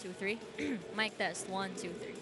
2, 3. Mic test. 1, 2, 3.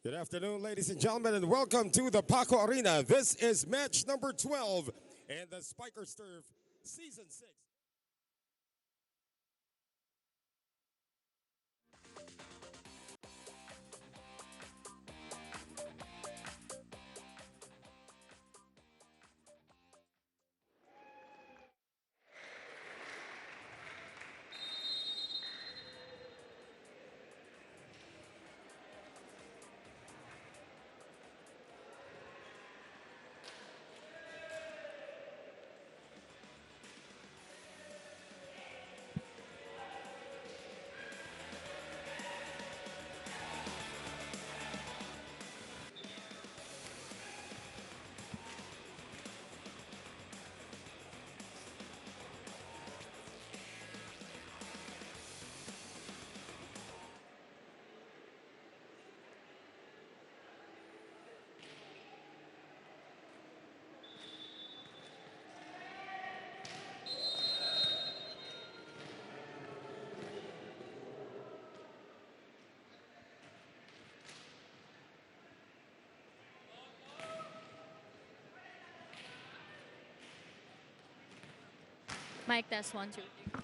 Good afternoon, ladies and gentlemen, and welcome to the Paco Arena. This is match number 12 and the Spikers Turf Season 6. Mic test. 1, 2, 3.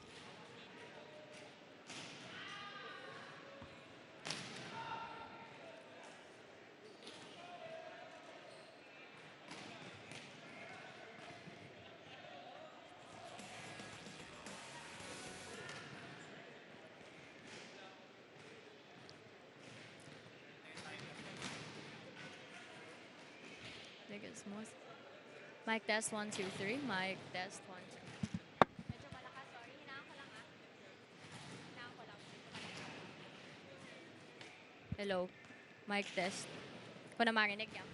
Biggest most. Mic test. 1, 2, 3. Mic test. 1, 2. Medyo malakas, sorry. Hinaan ko lang ah. Hinaan ko lang. Hello. Mic test. Ko na marinig yan.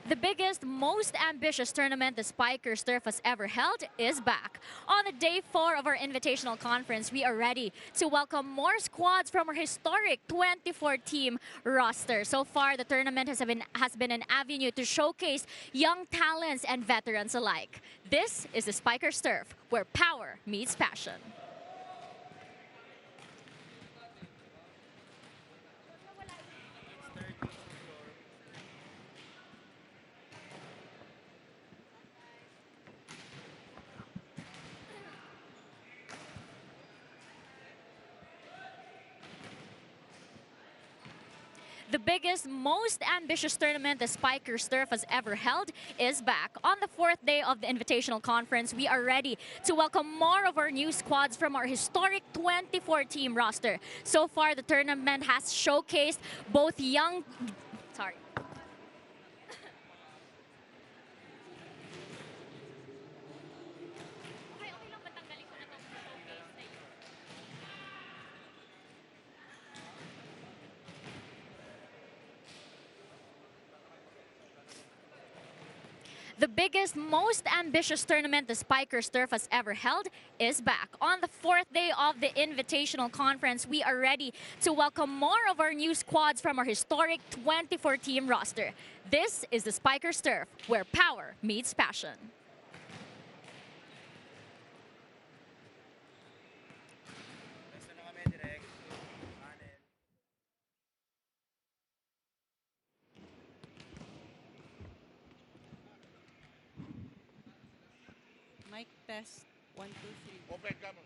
The biggest, most ambitious tournament the Spikers Turf has ever held is back. On the day 4 of our Invitational Conference, we are ready to welcome more squads from our historic 24-team roster. So far, the tournament has been an avenue to showcase young talents and veterans alike. This is the Spikers Turf, where power meets passion. The biggest, most ambitious tournament the Spikers Turf has ever held is back. On the 4th day of the Invitational Conference, we are ready to welcome more of our new squads from our historic 24-team roster. So far, the tournament has showcased both young... Sorry. The biggest, most ambitious tournament the Spikers Turf has ever held is back. On the fourth day of the Invitational Conference, we are ready to welcome more of our new squads from our historic 24-team roster. This is the Spikers Turf, where power meets passion. Mic test. 1, 2, 3. Open ka mo.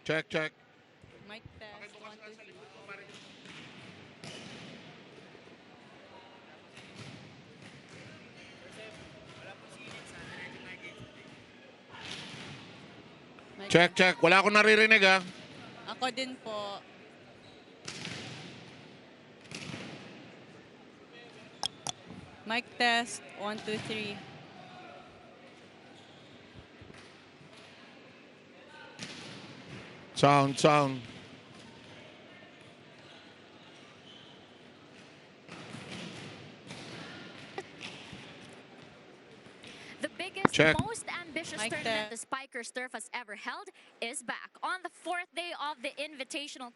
Check, check. Mic test. 1, 2, 3. Mic Check, test. check. Wala akong naririnig ha. Ako din po. Mic test. 1, 2, 3. Sound, sound. The biggest, Check. most ambitious Mic tournament test. the Spikers Turf has ever held is back. On the fourth day of the Invitational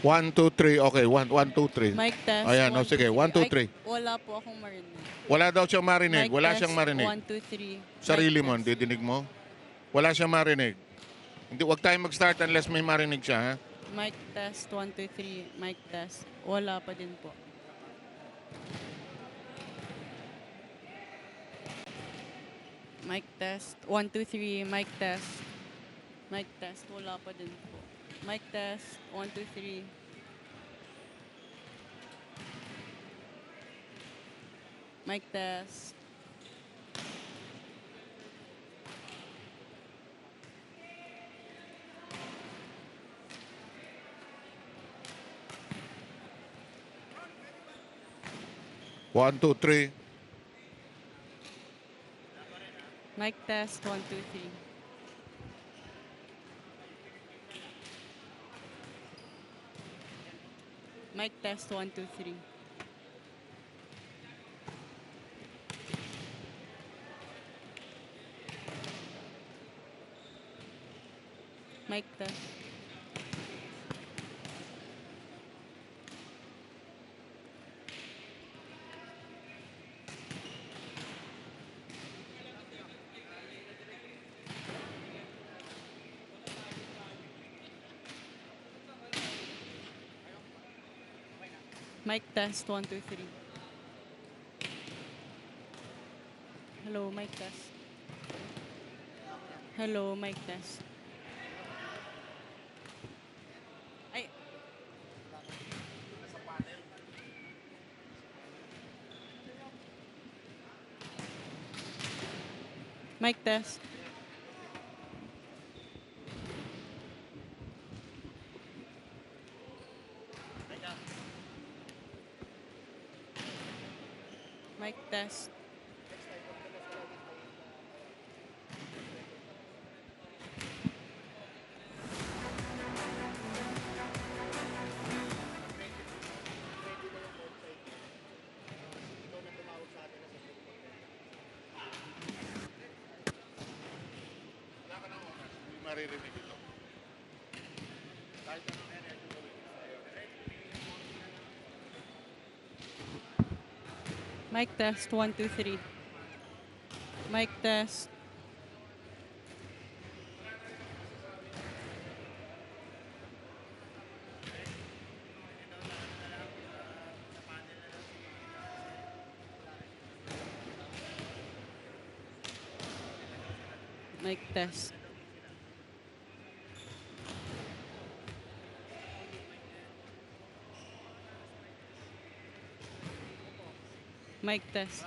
1, 2, 3. Okay, 1, 2, 3. Mic test. Ayan, 1, o sige. 2, 1, 2, 3. Ay, wala po akong marinig. Wala daw siyang marinig. Mic Wala test. siyang marinig. 1, 2, 3. Sarili Mic mo, test. didinig mo. Wala siyang marinig. Hindi, wag tayong mag-start unless may marinig siya ha. Mic test. 1, 2, 3. Mic test. Wala pa din po. Mic test. 1, 2, 3. Mic test. Mic test. Wala pa din po. Mic test. 1, 2, 3. Mic test. One, two, three. Mic test. 1, 2, 3. Mic test. 1, 2, 3. Mic test. Mic test. 1, 2, 3. Hello, mic test. Hello, mic test. Ay. Mic test. Mic test. Hindi maririnig ito. Kahit anong energy gawin. Mic test. 1, 2, 3. Mic test. Mic test. Mic test.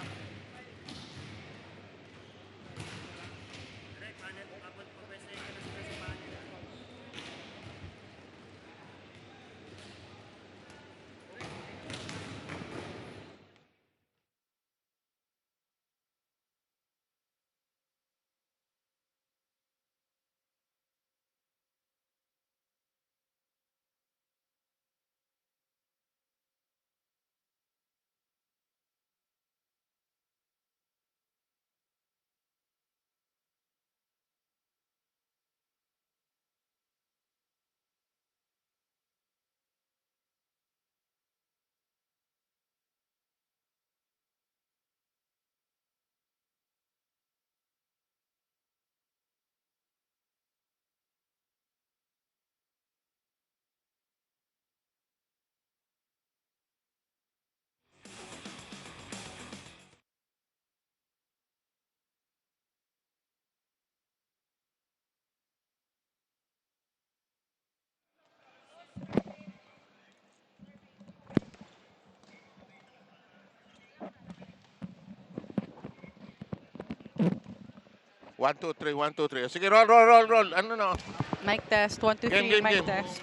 1, 2, 3, 1, 2, 3. Sige, roll, roll, roll, roll. Ano na? Mic test. 1, 2, Game, 3. game, Mic game. test.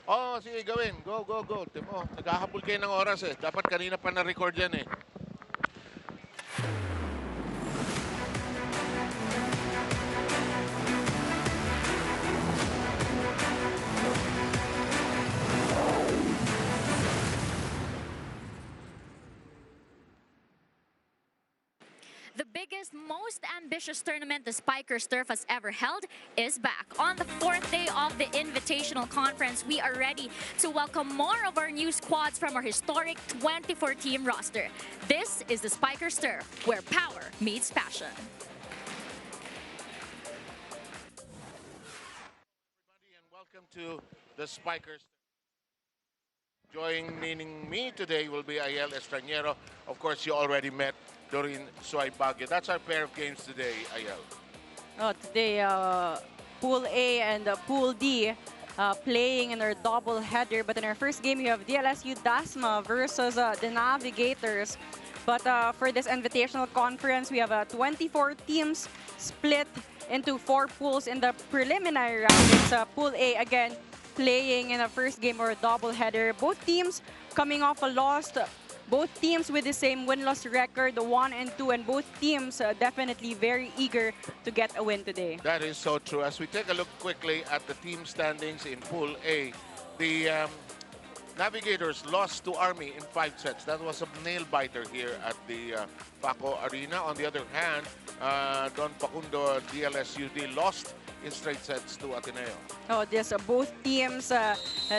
Oh, sige, gawin. Go, go, go. Timo, naghahabol kayo ng oras eh. Dapat kanina pa na-record yan eh. The biggest, most ambitious tournament the Spikers Turf has ever held is back. On the 4th day of the Invitational Conference, we are ready to welcome more of our new squads from our historic 24-team roster. This is the Spikers Turf, where power meets passion. Everybody, and welcome to the Spikers. Joining me today will be Ayel Estraniero. Of course, you already met Doreen Suaybagyo. That's our pair of games today, Ayel. Today, Pool A and Pool D playing in our double header. But in our first game, we have DLSU Dasma versus D'Navigators. But for this invitational conference, we have 24 teams split into 4 pools in the preliminary round. It's Pool A again playing in a first game or a double header. Both teams coming off a loss. Both teams with the same win-loss record, 1 and 2, and both teams definitely very eager to get a win today. That is so true. As we take a look quickly at the team standings in Pool A, the Navigators lost to Army in 5 sets. That was a nail-biter here at the Paco Arena. On the other hand, Don Pacundo, DLSUD lost in straight sets to Ateneo. Both teams,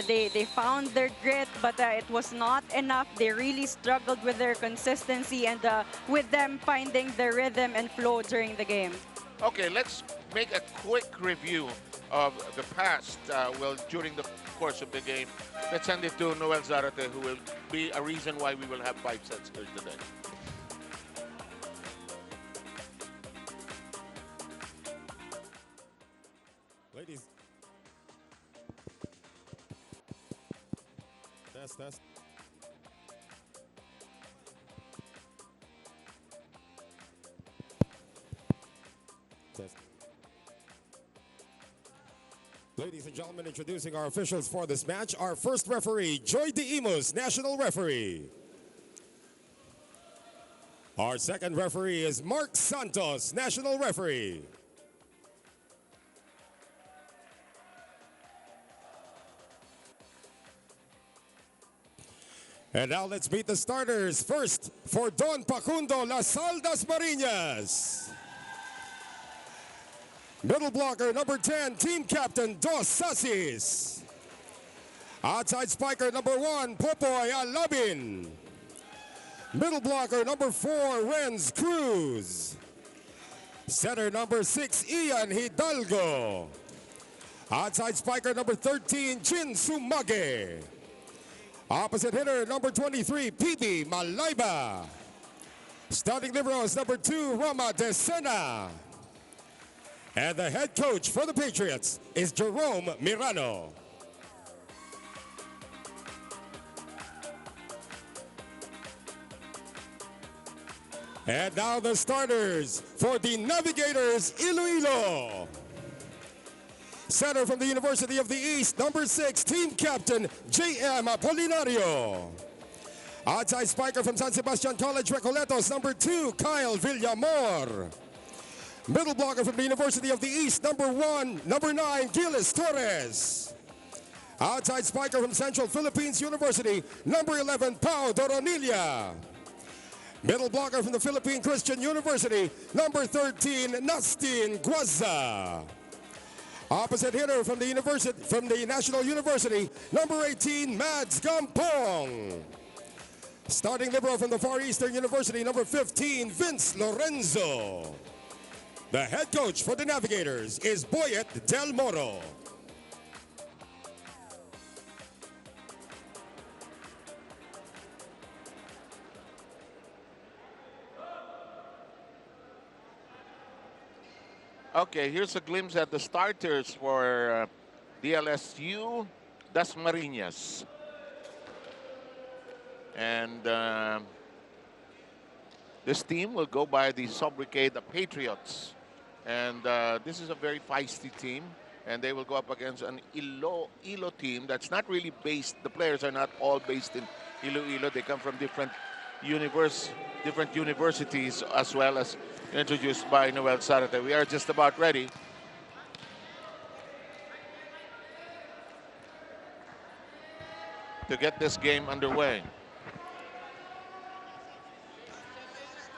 they found their grit, but it was not enough. They really struggled with their consistency and with them finding their rhythm and flow during the game. Okay, let's make a quick review of the past during the course of the game. Let's send it to Noel Zarate, who will be a reason why we will have 5 sets here today. Ladies. Test. Test. Ladies and gentlemen, introducing our officials for this match. Our first referee, Joy De Imus, national referee. Our second referee is Mark Santos, national referee. And now let's meet the starters. First, for Don Pacundo, DLSU Dasmariñas. Middle blocker, number 10, team captain, Dos Sasis. Outside spiker, number 1, Popoy Alabin. Middle blocker, number 4, Renz Cruz. Center, number 6, Ian Hidalgo. Outside spiker, number 13, Chin Sumage. Opposite hitter, number 23, PB Malayba. Starting liberos, number 2, Rama Desena. And the head coach for the Patriots is Jerome Mirano. And now the starters for the D'Navigators Iloilo. Center from the University of the East, number 6, team captain, J.M. Apolinario. Outside spiker from San Sebastian College, Recoletos, number 2, Kyle Villamor. Middle blocker from the University of the East, number 9, Gilles Torres. Outside spiker from Central Philippines University, number 11, Pau Doronilla. Middle blocker from the Philippine Christian University, number 13, Nastin Guaza. Opposite hitter from the National University, number 18, Mads Gampong. Starting libero from the Far Eastern University, number 15, Vince Lorenzo. The head coach for the Navigators is Boyet Del Moro. Okay, here's a glimpse at the starters for DLSU Dasmariñas. And this team will go by the sobriquet the Patriots. And this is a very feisty team. And they will go up against an Ilo team that's not really based, the players are not all based in Iloilo. They come from different universities, as well as introduced by Noel Sarate. We are just about ready. To get this game underway.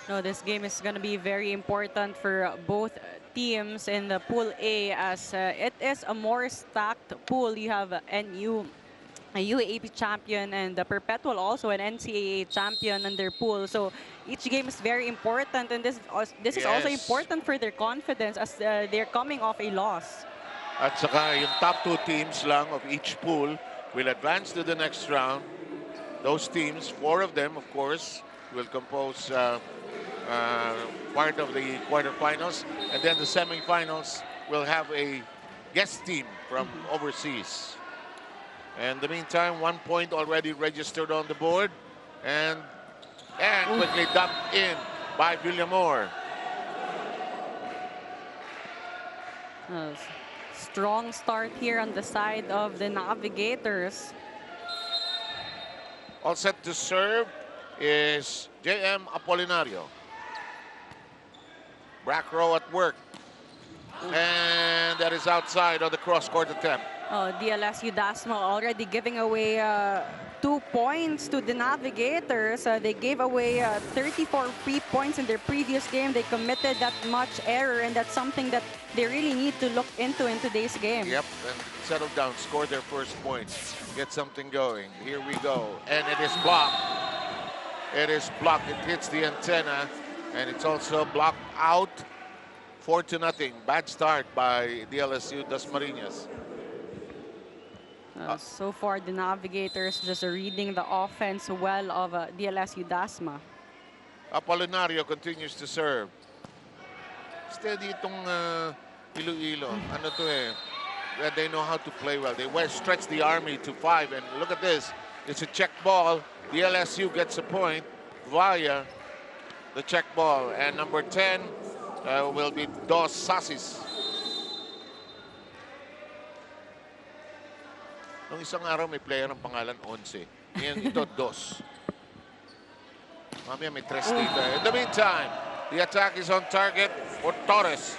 No, this game is going to be very important for both teams in the Pool A, as it is a more stacked pool. You have NU, a UAAP champion, and the Perpetual also an NCAA champion in their pool. So each game is very important, and this is also important for their confidence, as they're coming off a loss. At saka yung top 2 teams lang of each pool will advance to the next round. Those teams, 4 of them, of course, will compose part of the quarterfinals, and then the semifinals will have a guest team from overseas. And in the meantime, 1 point already registered on the board, and quickly dumped in by Villamor. Strong start here on the side of the Navigators. All set to serve is J.M. Apolinario. Back row at work. And that is outside on the cross-court attempt. DLSU Dasma already giving away 2 points to the Navigators. They gave away 34 free points in their previous game. They committed that much error, and that's something that they really need to look into in today's game. Yep, and settle down, score their first points, get something going. Here we go, and it is blocked. It is blocked. It hits the antenna, and it's also blocked out. 4-0. Bad start by DLSU Dasmariñas. So far, the Navigators just reading the offense well of DLSU Dasma. Apolinario continues to serve. Steady itong Iloilo. Ano to eh? They know how to play well. They stretch the army to 5, and look at this. It's a check ball. DLSU gets a point via the check ball, and number 10 will be Dos Sasis. Nung isang araw may player ng pangalan 11. Ito Dos. Mamaya may 3 dito. In the meantime, the attack is on target for Torres.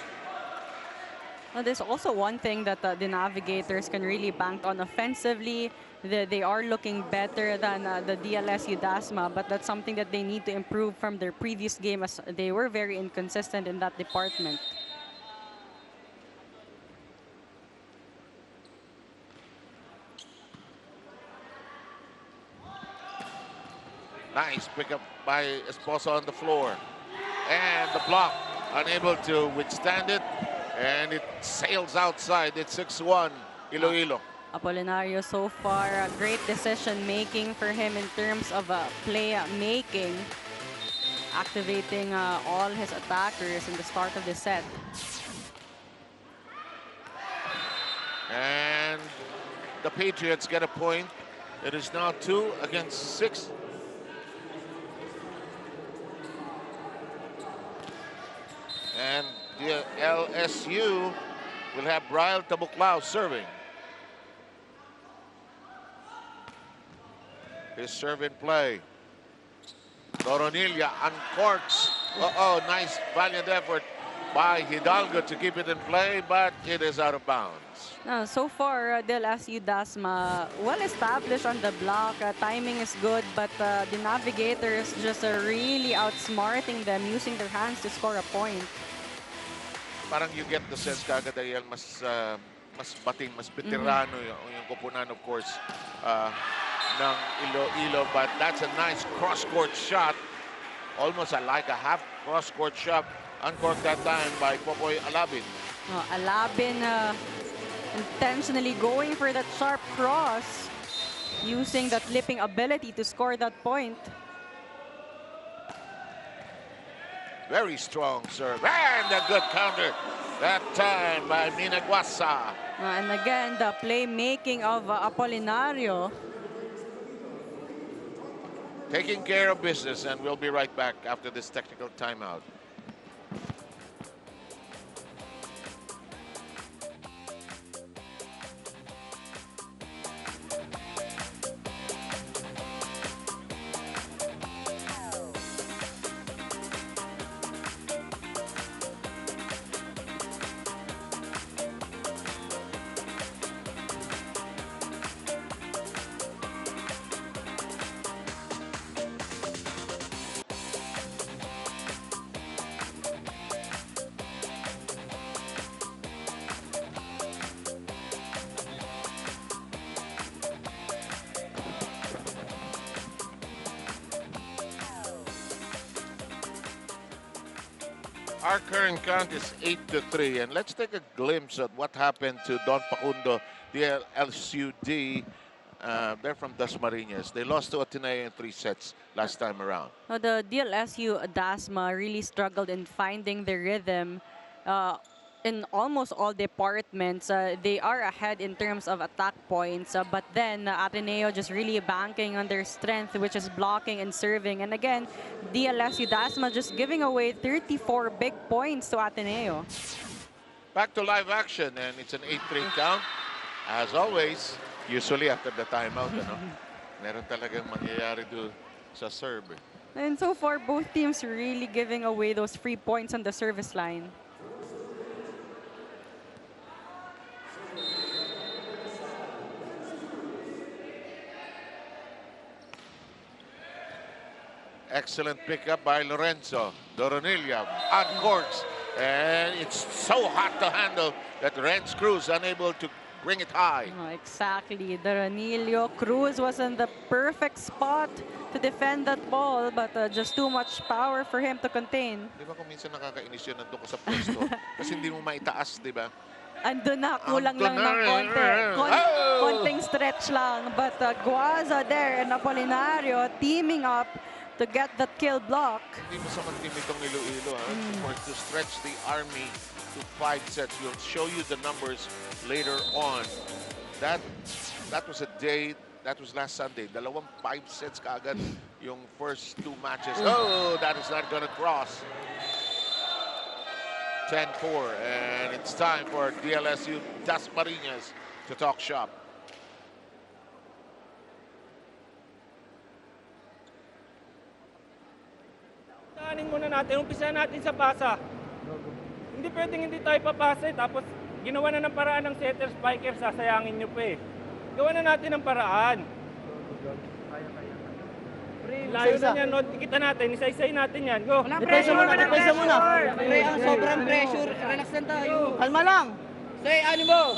Well, there's also one thing that the Navigators can really bank on offensively. They are looking better than the DLSU Dasma, but that's something that they need to improve from their previous game, as they were very inconsistent in that department. Nice pickup by Esposa on the floor. And the block, unable to withstand it. And it sails outside. It's 6-1, Iloilo. Apolinario so far, a great decision-making for him in terms of play-making. Activating all his attackers in the start of the set. And the Patriots get a point. It is now 2 against 6. And the LSU will have Brian Tabuklao serving. His serve in play. Doronilla uncorks. Nice valiant effort by Hidalgo to keep it in play, but it is out of bounds. So far, DLSU Dasma well established on the block. Timing is good, but the Navigators just really outsmarting them, using their hands to score a point. Parang you get the sense kagad dahil mas bating, mas veterano yung koponan, of course, ng Iloilo. But that's a nice cross-court shot. Almost like a half cross-court shot. Uncorked that time by Popoy Alabin. Alabin intentionally going for that sharp cross, using that flipping ability to score that point. Very strong serve. And a good counter that time by Minaguasa. And again, the playmaking of Apolinario. Taking care of business, and we'll be right back after this technical timeout. Our current count is 8-3, and let's take a glimpse at what happened to Don Pacundo, DLSU D. They're from Dasmariñas. They lost to Ateneo in 3 sets last time around. The DLSU Dasma really struggled in finding the rhythm in almost all departments. They are ahead in terms of attack points, but then Ateneo just really banking on their strength, which is blocking and serving. And again, DLSU Dasma just giving away 34 big points to Ateneo. Back to live action, and it's an 8-3 count. As always, usually after the timeout, meron talagang mangyayari doon sa serve. And so far, both teams really giving away those free points on the service line. Excellent pickup by Lorenzo. Doronilla on course. And it's so hot to handle that Renz Cruz unable to bring it high. Oh, exactly. Doronillo Cruz was in the perfect spot to defend that ball, but just too much power for him to contain. Di ba kung minsan nakakainis yun, nandun ka sa pwesto, kasi hindi mo maitaas, di ba? Andun na, kulang lang ng konti. Konting stretch lang. But Guaza there and Apolinario teaming up to get that kill block. Hindi mo sa mag-team itong Iloilo, to stretch the Army to 5 sets. We'll show you the numbers later on. That was a day, that was last Sunday. Dalawang 5 sets kaagad yung first 2 matches. Oh, that is not gonna cross. 10-4, and it's time for DLSU Dasmariñas to talk shop. Taanin muna natin, umpisa natin sa pasa. Hindi pwedeng hindi tayo papasa tapos ginawa na ng paraan ng setter spiker, sasayangin nyo pa eh. Gawa na natin ng paraan. Layo na yan, no? Kita natin, isa-isay natin yan. Go! Depensa muna, depensa muna. Ang sobrang pressure, relax lang tayo. Kalma lang. Say, animo.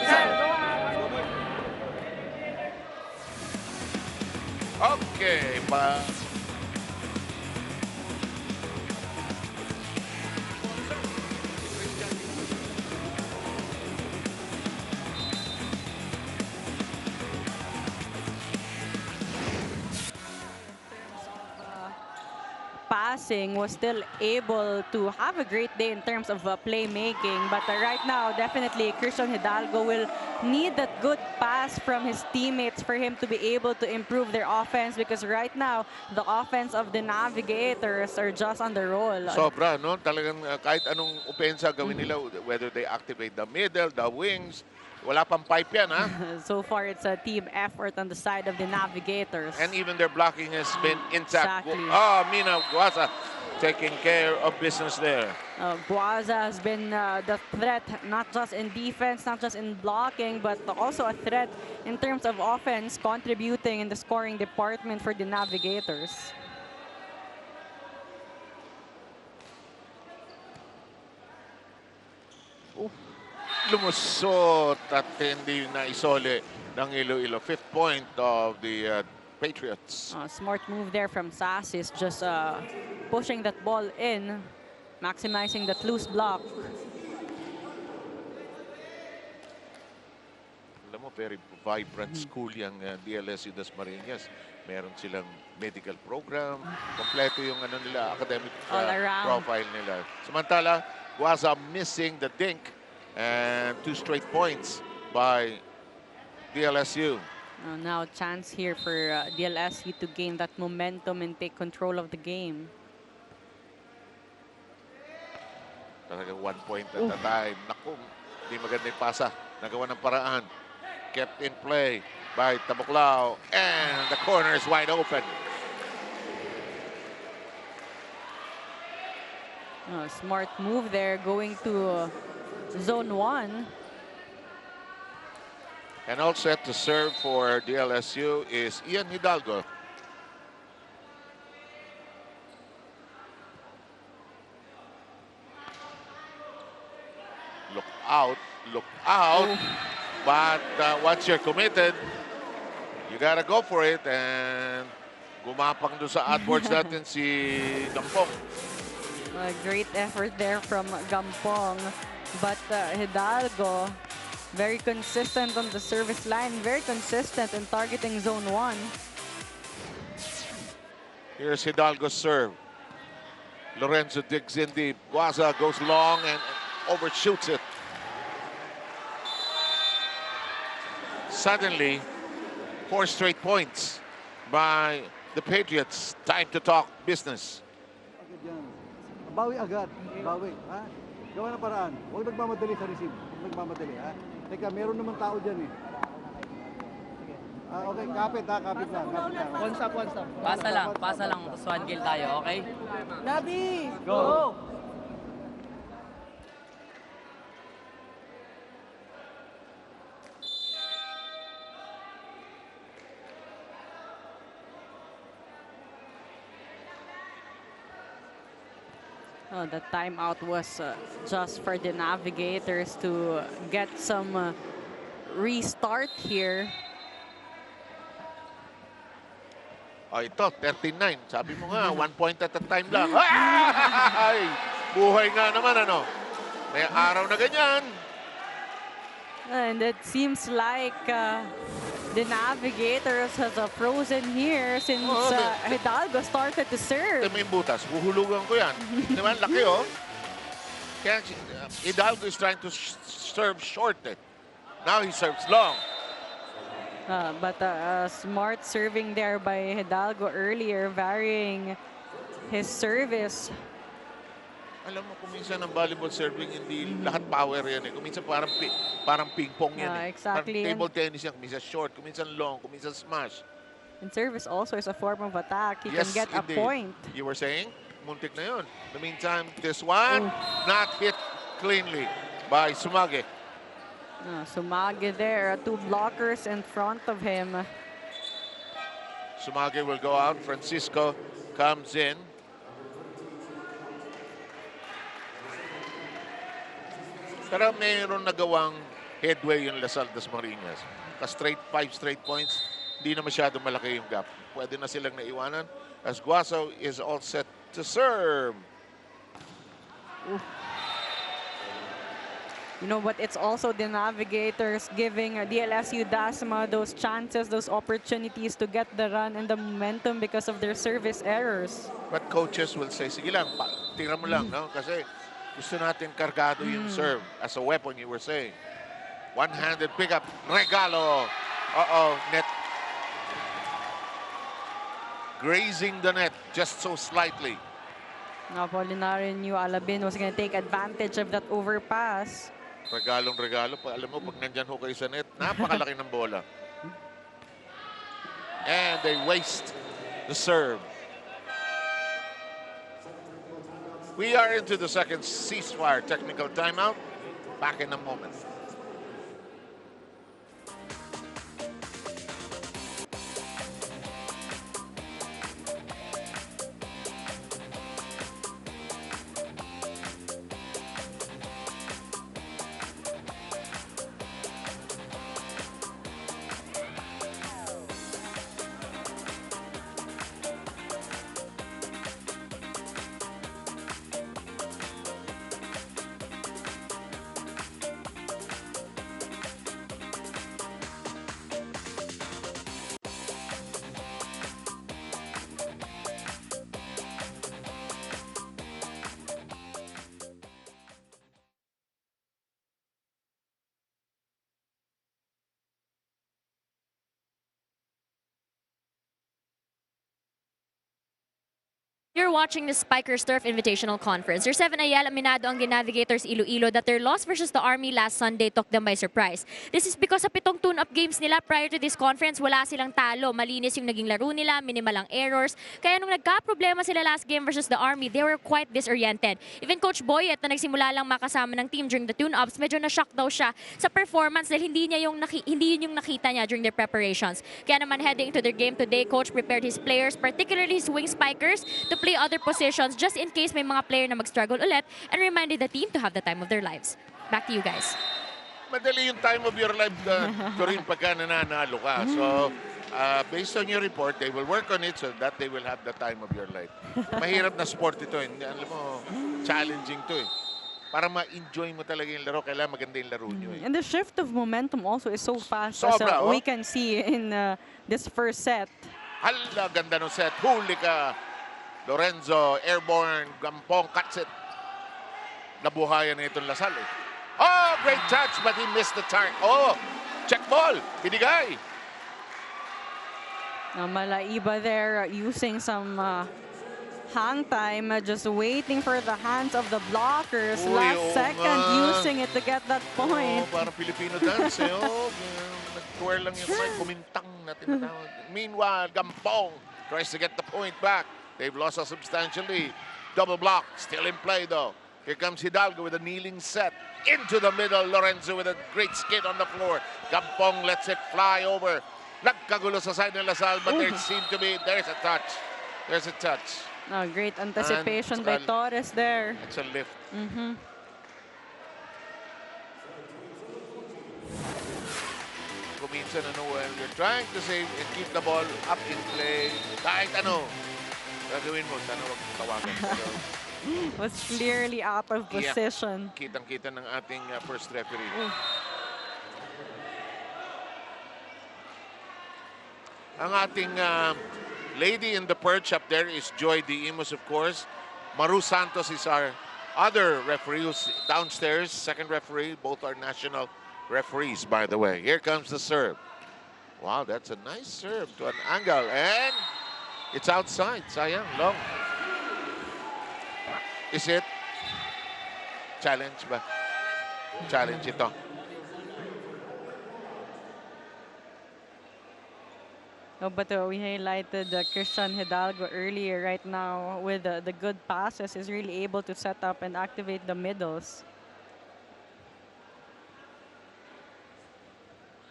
Okay, passing was still able to have a great day in terms of playmaking. But right now, definitely, Christian Hidalgo will need that good pass from his teammates for him to be able to improve their offense, because right now, the offense of the Navigators are just on the roll. sobra, no? Talagang kahit anong opensa gawin nila, whether they activate the middle, the wings, wala pang pipe yan, ha? So far, it's a team effort on the side of the Navigators. And even their blocking has been intact. Exactly. Oh, Mina Guaza taking care of business there. Guaza has been the threat, not just in defense, not just in blocking, but also a threat in terms of offense, contributing in the scoring department for the Navigators. Lumusot at hindi na isole ng Iloilo. 5th point of the Patriots. Smart move there from Sassis, just pushing that ball in, maximizing that loose block. Alam mo, very vibrant school yung DLSU Dasmariñas. Meron silang medical program. Kompleto yung ano nila, academic profile nila. Samantala, Guaza missing the dink. And 2 straight points by DLSU. Now chance here for DLSU to gain that momentum and take control of the game. Talagang 1 point at a time. Naku, hindi maganda yung pasa. Nagawa ng paraan. Kept in play by Tabuklao. And the corner is wide open. Smart move there, going to Zone 1. And all set to serve for DLSU is Ian Hidalgo. Look out, look out. But once you're committed, you gotta go for it. And gumapang doon sa AdWords natin si Gampong. A great effort there from Gampong. But Hidalgo, very consistent on the service line, very consistent in targeting zone 1. Here's Hidalgo's serve. Lorenzo digs in deep. Guaza goes long and overshoots it. Suddenly, 4 straight points by the Patriots. Time to talk business. Bawi agad. Bawi. Ha? Gawa ng paraan. Huwag nagmamadali sa receive. Huwag nagmamadali. Ha? Teka, meron naman tao dyan eh. Okay, kapit ha. Kapit lang. Kapit lang. One stop, one stop. Pasa lang. Tapos 1 kill tayo, okay? Nabi! Go! The timeout was just for the Navigators to get some restart here. Ito, 39. Sabi mo nga, 1 point at a time lang. Ay! Buhay nga naman, ano? May araw na ganyan. And it seems like the Navigators has frozen here since Hidalgo started to serve. Ito may butas. Huhulugan ko yan. Di ba? Laki, oh. Kaya Hidalgo is trying to serve short, eh. Now he serves long. But smart serving there by Hidalgo earlier, varying his service. Alam mo, kuminsan ang volleyball serving, hindi lahat power yan eh. Kuminsan parang ping-pong yan eh. Exactly. Parang table tennis yan. Kuminsan short, kuminsan long, kuminsan smash. And service also is a form of attack. He Yes, can get indeed. a point. You were saying? Muntik na yun. In the meantime, this one, not hit cleanly by Sumage. Sumage there, 2 blockers in front of him. Sumage will go out. Francisco comes in. Pero mayroon nagawang headway yung Lasal Dasmariñas. 5 straight points, hindi na masyado malaki yung gap. Pwede na silang naiwanan as Guaso is all set to serve. You know, but it's also the Navigators giving DLSU Dasma those chances, those opportunities to get the run and the momentum because of their service errors. But coaches will say, sige lang, tira mo lang, no? Kasi gusto natin kargado yung serve as a weapon, you were saying. One-handed pickup, regalo. Net. Grazing the net just so slightly. Apolinario knew Alabin was going to take advantage of that overpass. Regalong-regalo. Alam mo, pag nandyan ho kayo sa net, napakalaki ng bola. And they waste the serve. We are into the second ceasefire technical timeout. Back in a moment. You're watching the Spikers Turf Invitational Conference. There's 7 Ayala minado ang D'Navigators Iloilo that their loss versus the Army last Sunday took them by surprise. This is because sa 7 tune-up games nila prior to this conference, wala silang talo. Malinis yung naging laro nila, minimal ang errors. Kaya nung nagka-problema sila last game versus the Army, they were quite disoriented. Even Coach Boyet na nagsimula lang makasama ng team during the tune-ups, medyo na-shock daw siya sa performance dahil hindi yun yung nakita niya during their preparations. Kaya naman heading into their game today, Coach prepared his players, particularly his wing spikers, to play other positions just in case may mga player na mag-struggle ulit and reminded the team to have the time of their lives. Back to you guys. Madali yung time of your life, Corinne, pagka nananalo ka. So, based on your report, they will work on it so that they will have the time of your life. Mahirap na sport ito. Alam mo, challenging to eh. Para ma-enjoy mo talaga yung laro, kailangan maganda yung laro nyo eh. And the shift of momentum also is so fast, Sobra, as we can see in this first set. Hala, ganda ng set. Huli ka. Lorenzo, airborne, Gampong, cuts it. Nabuhayan na itong Lasal eh. Oh, great touch, but he missed the target. Oh, check ball. Binigay. Now, Malaiba there using some hang time, just waiting for the hands of the blockers. Uy, Last oo second, nga. using it to get that point. Oh, parang Filipino dance eh. Oh, nag-twirl lang yung kamay. Kumintang na tinatawag. Meanwhile, Gampong tries to get the point back. They've lost us substantially. Double block. Still in play though. Here comes Hidalgo with a kneeling set. Into the middle. Lorenzo with a great skid on the floor. Gampong lets it fly over. Nagkagulo sa side ng Lasal, but there seemed to be, there's a touch. There's a touch. Oh, great anticipation by Torres there. It's a lift. Kuminsan when you're trying to save and keep the ball up in play, kahit ano, gagawin mo, sana wag tawagan. Was clearly out of position. Yeah. Kitang-kita ng ating first referee. Ang ating lady in the perch up there is Joy D. Imus, of course. Maru Santos is our other referee who's downstairs, second referee. Both are national referees, by the way. Here comes the serve. Wow, that's a nice serve to an angle. And it's outside. Sayang, long. Is it? Challenge ba? Challenge ito. Oh, but we highlighted Christian Hidalgo earlier. Right now, with the good passes, is really able to set up and activate the middles.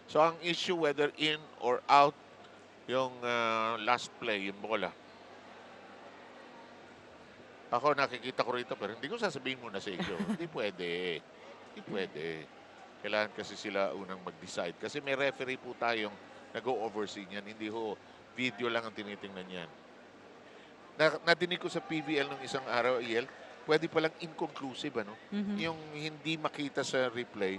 So, ang issue whether in or out yung last play, yung bola. Ako nakikita ko rito pero hindi ko sasabihin muna sa inyo. Hindi pwede. Hindi pwede. Kailangan kasi sila unang mag-decide. Kasi may referee po tayong nag-o-oversee niyan. Hindi ho, video lang ang tinitingnan niyan. Nadinig ko sa PVL nung isang araw, EL, pwede palang inconclusive, ano? Yung hindi makita sa replay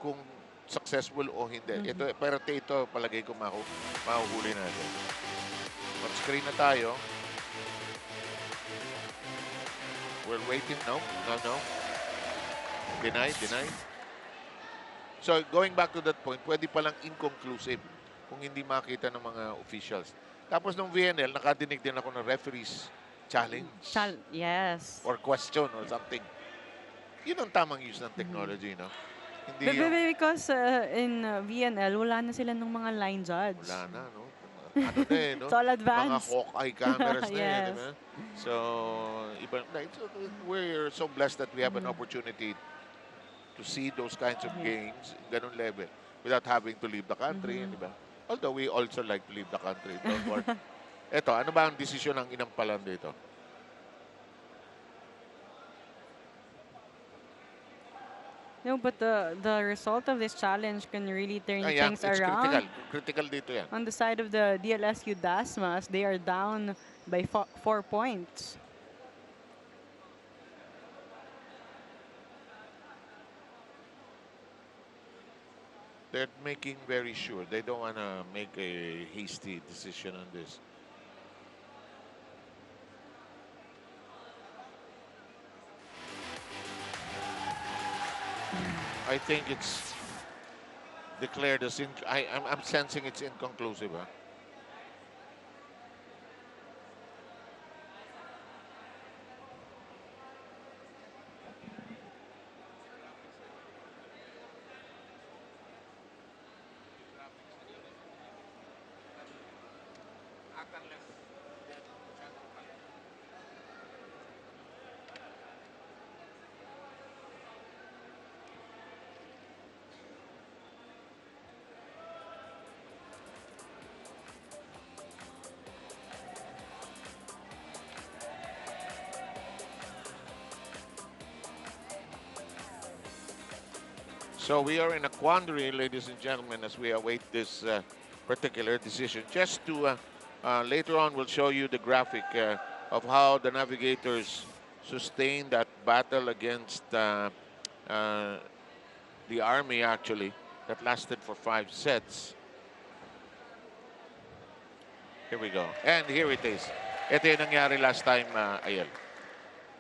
kung successful o hindi. Ito, pero ito, palagay ko mahuhuli natin. Mag-screen na tayo. We're waiting. No. Denied. So, going back to that point, pwede palang inconclusive kung hindi makita ng mga officials. Tapos nung VNL, nakadinig din ako ng referees challenge. Yes. Or question or something. Yun ang tamang use ng technology, no? Hindi Because in VNL, wala na sila ng mga line judge. Wala na, no? Ano na eh, no? It's all advanced. Mga Hawkeye cameras na Yes. eh, di ba? So, we're so blessed that we have an opportunity to see those kinds of games, ganun level, without having to leave the country, di ba? Although we also like to leave the country. Don't worry. Eto, ano ba ang desisyon ng inampalan dito? No, but the result of this challenge can really turn things it's around. Critical dito yan. On the side of the DLSU Dasmas, they are down by 4 points. They're making very sure. They don't want to make a hasty decision on this. I think it's declared as I'm sensing it's inconclusive. Huh? So we are in a quandary, ladies and gentlemen, as we await this particular decision. Just to later on, we'll show you the graphic of how the Navigators sustained that battle against the Army, actually, that lasted for 5 sets. Here we go. And here it is. Ito yung nangyari last time, Ayel.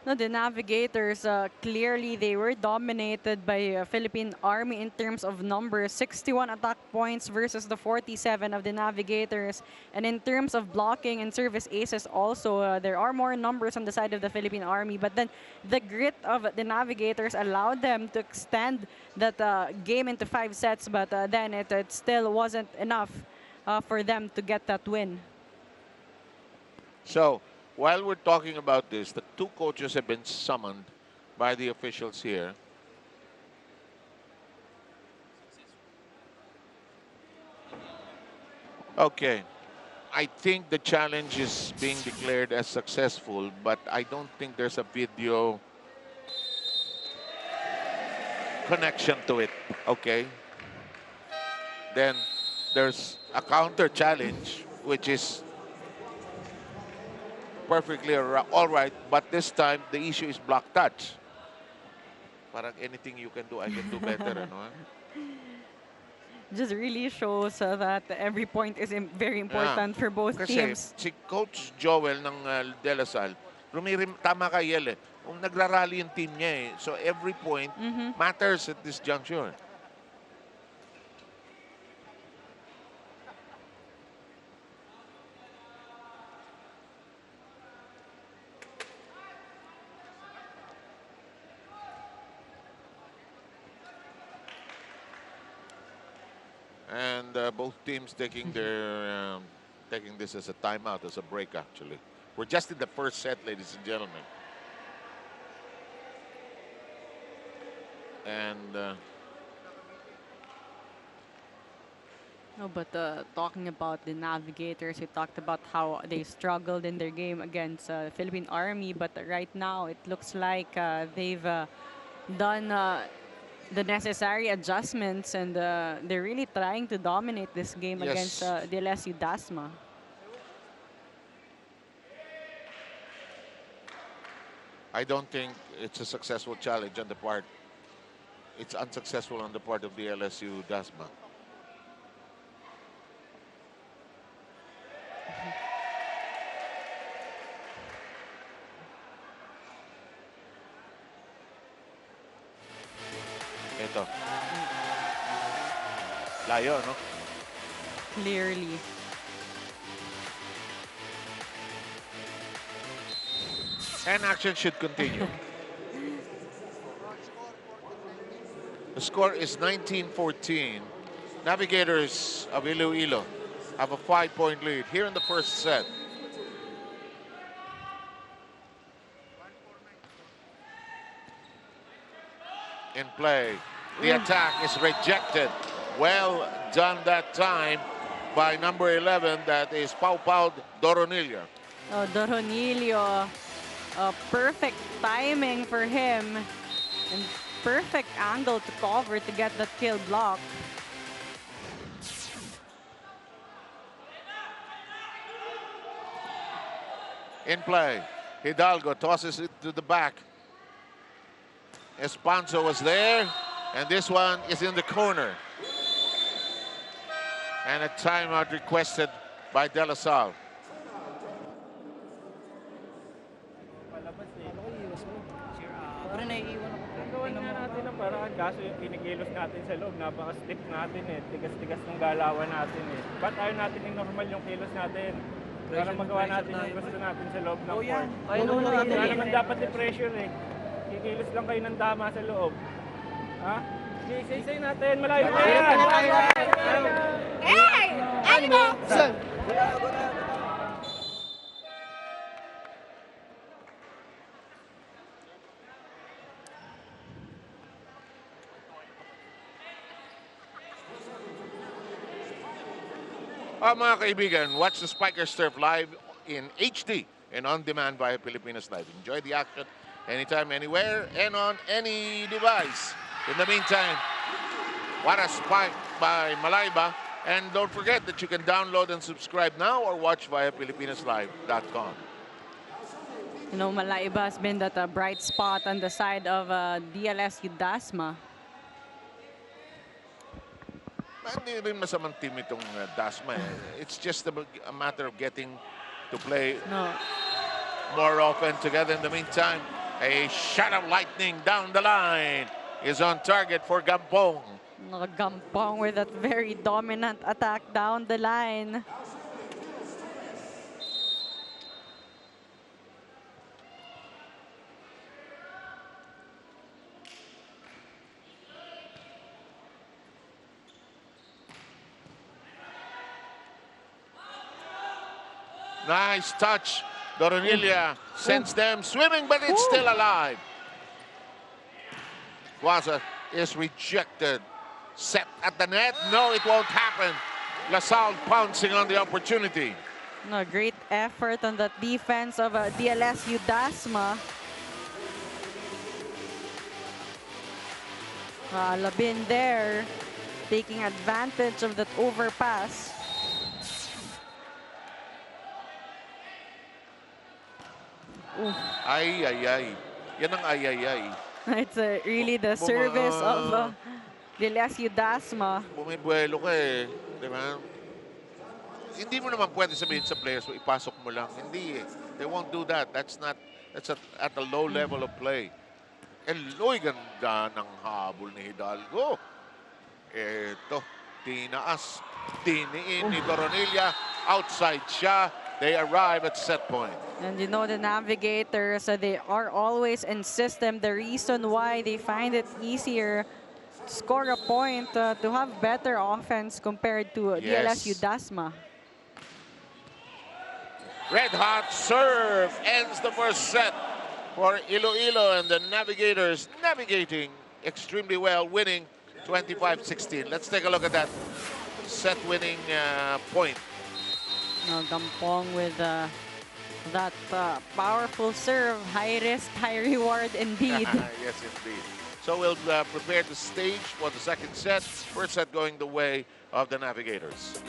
No, the Navigators, clearly they were dominated by Philippine Army in terms of numbers. 61 attack points versus the 47 of the Navigators. And in terms of blocking and service aces also, there are more numbers on the side of the Philippine Army. But then the grit of the Navigators allowed them to extend that game into 5 sets. But then it still wasn't enough for them to get that win. So, while we're talking about this, the 2 coaches have been summoned by the officials here. Okay. I think the challenge is being declared as successful, but I don't think there's a video connection to it. Okay. Then there's a counter challenge, which is perfectly all right, but this time the issue is block touch. Parang anything you can do, I can do better. Ano? Just really shows that every point is very important for both Kasi teams. si Coach Joel ng De La Salle, tama ka, Yel, nagrarally yung team niya eh. So every point matters at this juncture. And both teams taking their taking this as a timeout, as a break. Actually, we're just in the first set, ladies and gentlemen. And no, but talking about the Navigators, we talked about how they struggled in their game against Philippine Army. But right now, it looks like they've done the necessary adjustments, and they're really trying to dominate this game against DLSU Dasma. I don't think it's a successful challenge on the part. It's unsuccessful on the part of DLSU Dasma. Ito. Layo, no? Clearly. And action should continue. The score is 19-14. Navigators of Iloilo have a 5-point lead here in the first set. In play, the attack is rejected. Well done that time by number 11, that is Pau Doronilio. Oh, Doronilio, perfect timing for him, and perfect angle to cover to get that kill block. In play, Hidalgo tosses it to the back. Espanzo was there, and this one is in the corner. And a timeout requested by De La Salle. Gawin nga natin ang paraan, kaso yung kinikilos natin sa loob, napaka-stiff natin eh. Tigas-tigas ng galawan natin eh. Ba't ayaw natin yung normal yung kilos natin? Para magawa natin yung gusto natin sa loob ng court. Kaya naman dapat i-pressure eh. Kikilos lang kayo ng tama sa loob. Ha? Isa-isay natin, malayo na yan! Hey! Ano mo? Mga kaibigan, watch the Spikers Turf live in HD and on demand via Pilipinas Live. Enjoy the action anytime, anywhere, and on any device. In the meantime, what a spike by Malayba, And don't forget that you can download and subscribe now or watch via PilipinasLive.com. You know, Malaiba has been that bright spot on the side of DLSU Dasma. Hindi rin masamang team itong Dasma. It's just a matter of getting to play more often together. In the meantime, a shot of lightning down the line is on target for Gampong. Gampong with that very dominant attack down the line. Nice touch. Doronilla sends them swimming, but it's still alive. Guaza is rejected. Set at the net. No, it won't happen. LaSalle pouncing on the opportunity. No, great effort on that defense of DLSU Dasma. Labin there, taking advantage of that overpass. Ay, ay, ay. Yan ang ay, ay, ay. It's really the service of DLSU Dasma. Bumibuelo ka eh. Di ba? Hindi mo naman pwede sabihin sa players, ipasok mo lang. Hindi eh. They won't do that. That's at a low level of play. And loy, ganda ng habol ni Hidalgo. Eto, tinaas. Tiniin ni Doronilla. Outside siya. They arrive at set point. And you know, the Navigators, they are always in system. The reason why they find it easier to score a point, to have better offense compared to DLSU Dasma. Red hot serve ends the first set for Iloilo, and the Navigators navigating extremely well, winning 25-16. Let's take a look at that set winning point. Now, Gampong with that powerful serve. High risk, high reward indeed. Yes, indeed. So we'll prepare the stage for the second set. First set going the way of the Navigators.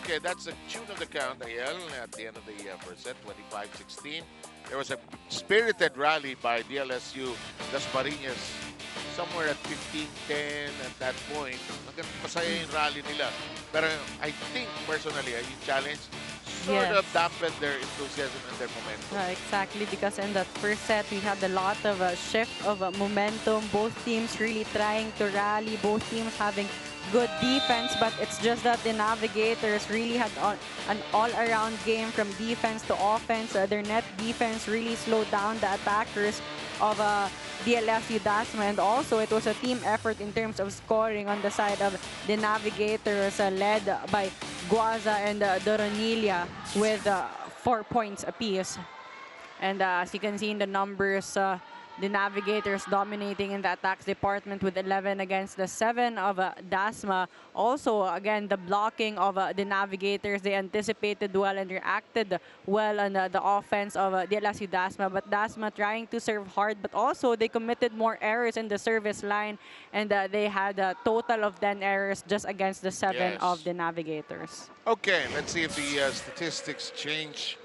Okay, that's the tune of the count, Ayel, at the end of the first set, 25-16. There was a spirited rally by DLSU Dasmariñas somewhere at 15-10 at that point. Masaya yung rally nila. Pero I think, personally, yung challenge sort of dampened their enthusiasm and their momentum. Exactly, because in that first set, we had a lot of shift of momentum. Both teams really trying to rally. Both teams having good defense, but it's just that the Navigators really had an all-around game from defense to offense. Their net defense really slowed down the attackers of DLSU Dasma, and also it was a team effort in terms of scoring on the side of the Navigators, led by Guaza and Doronilla with 4 points apiece. And as you can see in the numbers, the Navigators dominating in the attacks department with 11 against the 7 of Dasma. Also, again, the blocking of the Navigators, they anticipated well and reacted well on the offense of DLSU Dasma. But Dasma trying to serve hard, but also they committed more errors in the service line. And they had a total of 10 errors just against the 7 of the Navigators. Okay, let's see if the statistics change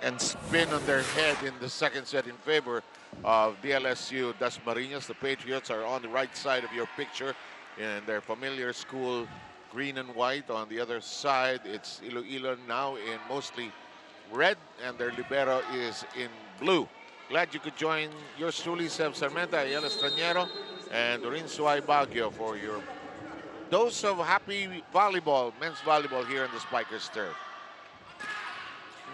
and spin on their head in the second set in favor of DLSU Dasmariñas. The Patriots are on the right side of your picture in their familiar school, green and white. On the other side, it's Iloilo now in mostly red, and their libero is in blue. Glad you could join yours truly, Seb Sarmenta, El Estrañero, and Dorin Suay Baguio for your dose of happy volleyball, men's volleyball here in the Spikers turf.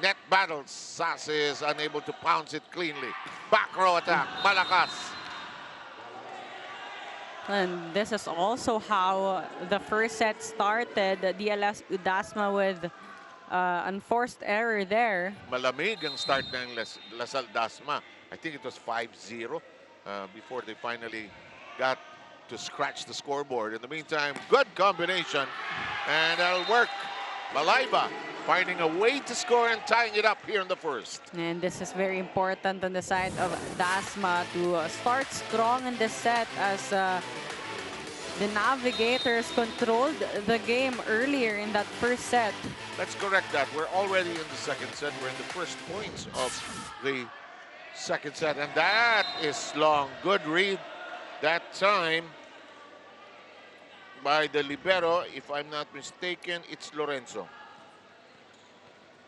Net battles. Sase is unable to pounce it cleanly. Back row attack. Malakas. And this is also how the first set started. DLSU Dasma with unforced error there. Malamig ang start ng Lasal Dasma. I think it was 5-0 before they finally got to scratch the scoreboard. In the meantime, good combination. And that'll work. Malayba finding a way to score and tying it up here in the first. And this is very important on the side of Dasma to start strong in the set, as the Navigators controlled the game earlier in that first set. Let's correct that. We're already in the second set. We're in the first points of the second set. And that is long. Good read that time by the libero. If I'm not mistaken, it's Lorenzo.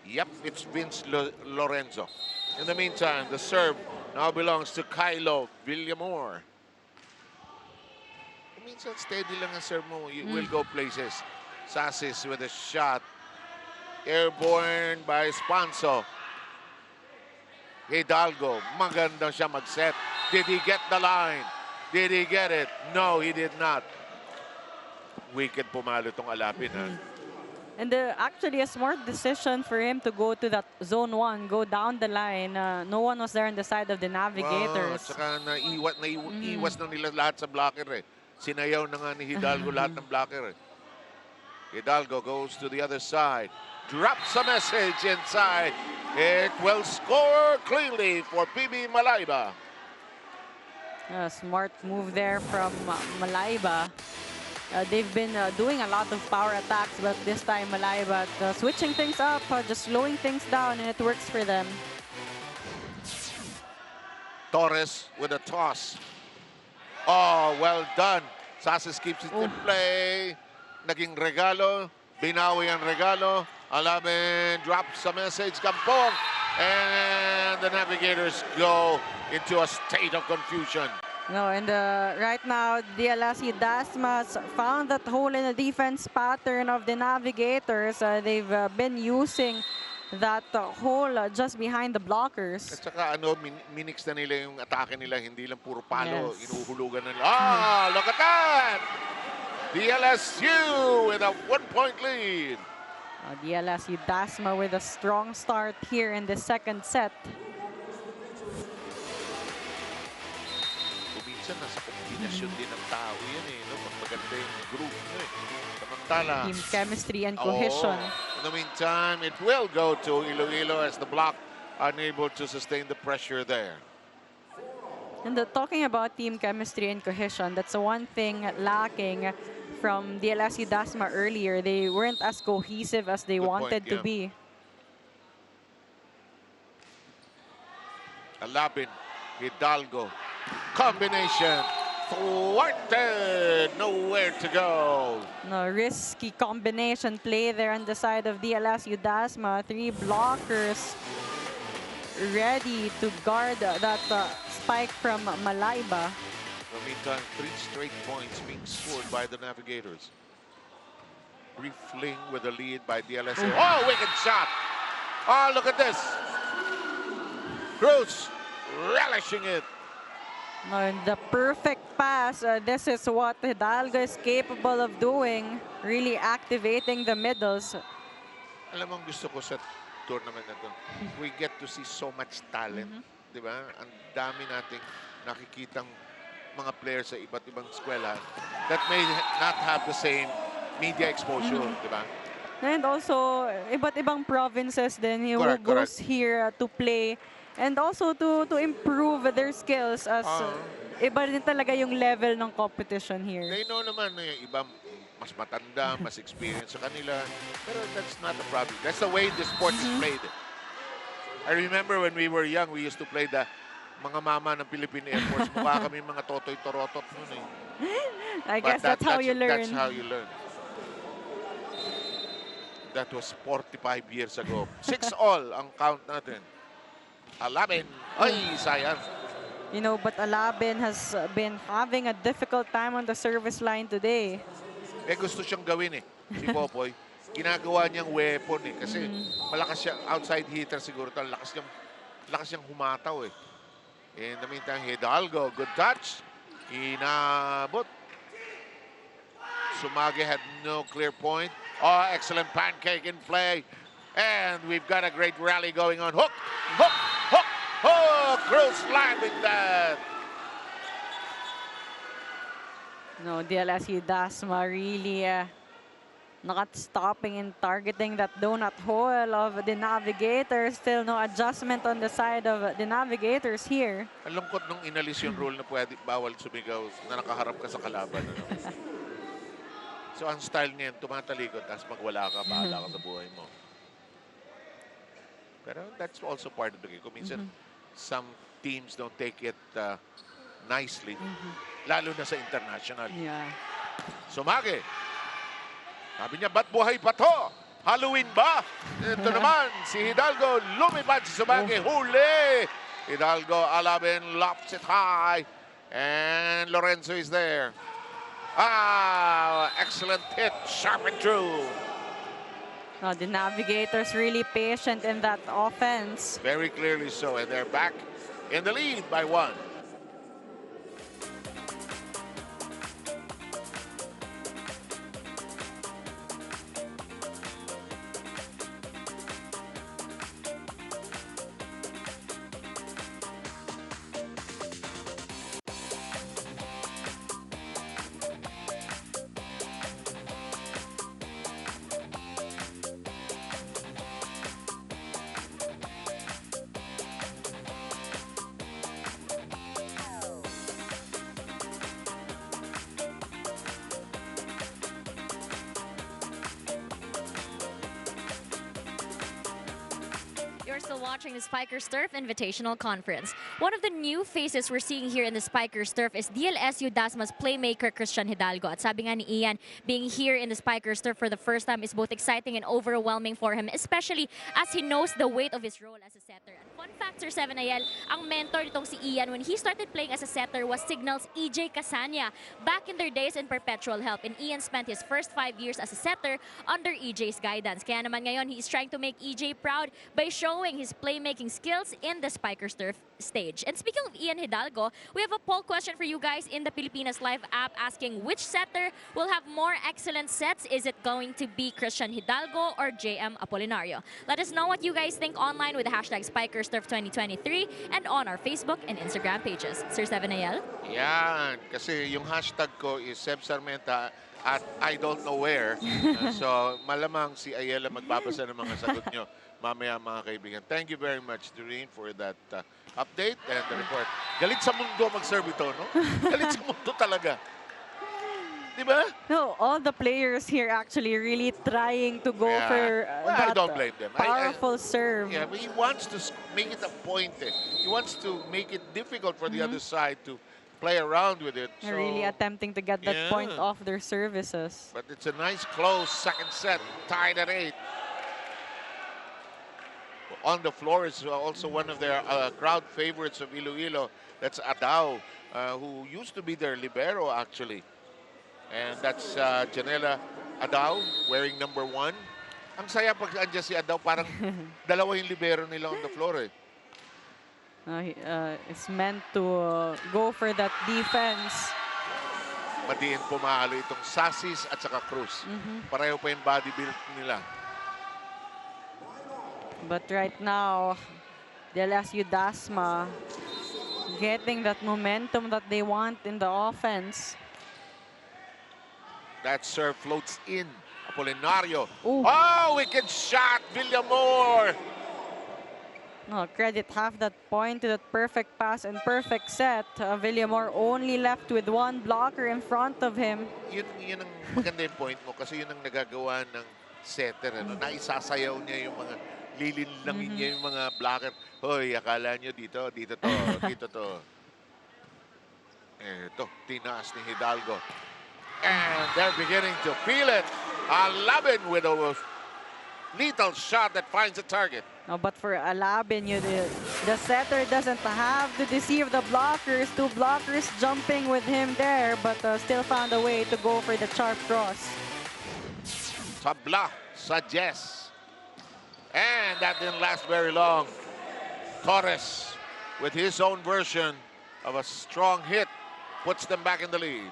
Yep, it's Vince Lorenzo. In the meantime, the serve now belongs to Kylo Villamor. Minsan steady lang ang serve mo. You will go places. Sasis with a shot. Airborne by Spanso. Hidalgo, maganda siya mag-set. Did he get the line? Did he get it? No, he did not. Wicked pumalo tong Alapin, ha? And actually a smart decision for him to go to that zone 1, go down the line. No one was there on the side of the Navigators. Saka naiwas na nila lahat sa blocker, eh. Sinayaw na nga ni Hidalgo lahat ng blocker, eh. Hidalgo goes to the other side. Drops a message inside. It will score cleanly for PB Malayba. A smart move there from Malayba. They've been doing a lot of power attacks, but this time Malayba switching things up, just slowing things down, and it works for them. Torres with a toss. Oh, well done. Sasis keeps it in play. Naging regalo. Binawi ang regalo. Alamin drops a message. Kampong. And the Navigators go into a state of confusion. No, and right now, DLSU Dasmas found that hole in the defense pattern of the Navigators. They've been using that hole just behind the blockers. At saka minix na nila yung atake nila, hindi lang puro palo, inuhulugan na nila. Ah, look at that! DLSU with a 1-point lead. DLSU Dasma with a strong start here in the second set. Minsan nasa kombinasyon din ng tao yan, eh, no? Maganda yung group nyo, eh. Samantala, team chemistry and cohesion. In the meantime, it will go to Iloilo as the block unable to sustain the pressure there. And talking about team chemistry and cohesion, that's the one thing lacking from DLSU Dasma earlier. They weren't as cohesive as they wanted to be. Alabin, Hidalgo, combination, thwarted, nowhere to go. No, risky combination play there on the side of DLSU Dasma. 3 blockers ready to guard that spike from Malayba. In the meantime, 3 straight points being scored by the Navigators. Brief fling with the lead by DLSU. Oh, wicked shot! Oh, look at this. Cruz relishing it. No, and the perfect pass. This is what Hidalgo is capable of doing. Really activating the middles. Alam mo, ang gusto ko sa tournament na to, we get to see so much talent. Di ba? Ang dami nating nakikitang mga players sa iba't ibang eskwela that may not have the same media exposure. Di ba? And also, iba't ibang provinces then who Correct, goes here to play and also to improve their skills as iba din talaga yung level ng competition here. They know naman na yung iba mas matanda, mas experience sa kanila. Pero that's not a problem. That's the way the sport is played. I remember when we were young, we used to play the mga mama ng Philippine Air Force. Mukha kami mga totoy torotot nun eh. I guess that's how you learn. That's how you learn. That was 45 years ago. 6-all ang count natin. Alaben. Ay, sayang. You know, but Alaben has been having a difficult time on the service line today. Eh, gusto siyang gawin eh. Si Popoy. Ginagawa niyang weapon eh. Kasi malakas siya, outside hitter siguro. Lakas niyang humataw eh. In the meantime, Hidalgo, good touch. Inabot. Sumage had no clear point. Oh, excellent pancake in play. And we've got a great rally going on. Hook, hook, hook. Oh, close line with that. No, DLSU Dasma really not stopping and targeting that donut hole of the Navigators. Still no adjustment on the side of the Navigators here. Ang lungkot nung inalis yung rule na bawal sumigaw na nakaharap ka sa kalaban. Ano? So ang style niyan, tumatalikod, tapos magwala ka, bahala ka sa buhay mo. Pero that's also part of the game. Kung minsan, some teams don't take it nicely, lalo na sa international. Yeah. Sumage. Sabi niya, ba't buhay pa to? Halloween ba? Ito naman, si Hidalgo, lumipad si Sumage, huli! Hidalgo, Alaben, lofts it high. And Lorenzo is there. Ah, excellent hit, sharp and true. No, the Navigators really patient in that offense. Very clearly so, and they're back in the lead by 1. You're still watching the Spikers Turf Invitational Conference. One of the new faces we're seeing here in the Spikers Turf is DLSU Dasma's playmaker Christian Hidalgo. At sabi nga ni Ian, being here in the Spikers Turf for the first time is both exciting and overwhelming for him, especially as he knows the weight of his role as a setter. And fun fact, Sir 7AL, ang mentor nitong si Ian when he started playing as a setter was Signal's EJ Casania back in their days in Perpetual Help. And Ian spent his first 5 years as a setter under EJ's guidance. Kaya naman ngayon, he's trying to make EJ proud by showing his playmaking skills in the Spikers Turf stage. And speaking of Ian Hidalgo, we have a poll question for you guys in the Pilipinas Live app asking which setter will have more excellent sets. Is it going to be Christian Hidalgo or JM Apolinario? Let us know what you guys think online with the hashtag SpikersTurf2023 and on our Facebook and Instagram pages. Sir 7AL? Yan, kasi yung hashtag ko is Seb Sarmenta at I don't know where. So malamang si Ayala magbabasa ng mga sagot nyo mamaya mga kaibigan. Thank you very much, Doreen, for that update and the report. Galit sa mundo mag-serve ito, no? Galit sa mundo talaga. Diba? No, all the players here actually really trying to go for I that don't blame them. powerful serve. Yeah, but he wants to make it a point. He wants to make it difficult for the other side to play around with it. They're really attempting to get that point off their services. But it's a nice close second set, tied at 8. On the floor is also one of their crowd favorites of Iloilo. That's Adao, who used to be their libero actually. And that's Janela Adao wearing number 1. Ang saya pag andyan si Adao, parang dalawa yung libero nila on the floor eh. It's meant to go for that defense. Madiin pumalo itong Sasis at saka Cruz. Pareho pa yung body build nila. But right now, DLSU Dasma getting that momentum that they want in the offense. That serve floats in. Apolinario. Ooh. Oh, wicked shot, Villamor. No, credit half that point to that perfect pass and perfect set. Villamor only left with one blocker in front of him. Yun ang maganda yung point mo kasi yun ang nagagawa ng setter. Ano? Naisasayaw niya yung mga lilinlangin niya yung mga blocker. Hoy, akala niyo dito to, dito to. Eto, tinaas ni Hidalgo. And they're beginning to feel it. Alabin with a lethal shot that finds a target. No, but for Alabin, the setter doesn't have to deceive the blockers. Two blockers jumping with him there, but still found a way to go for the sharp cross. Tabla suggests. And that didn't last very long. Torres, with his own version of a strong hit, puts them back in the lead.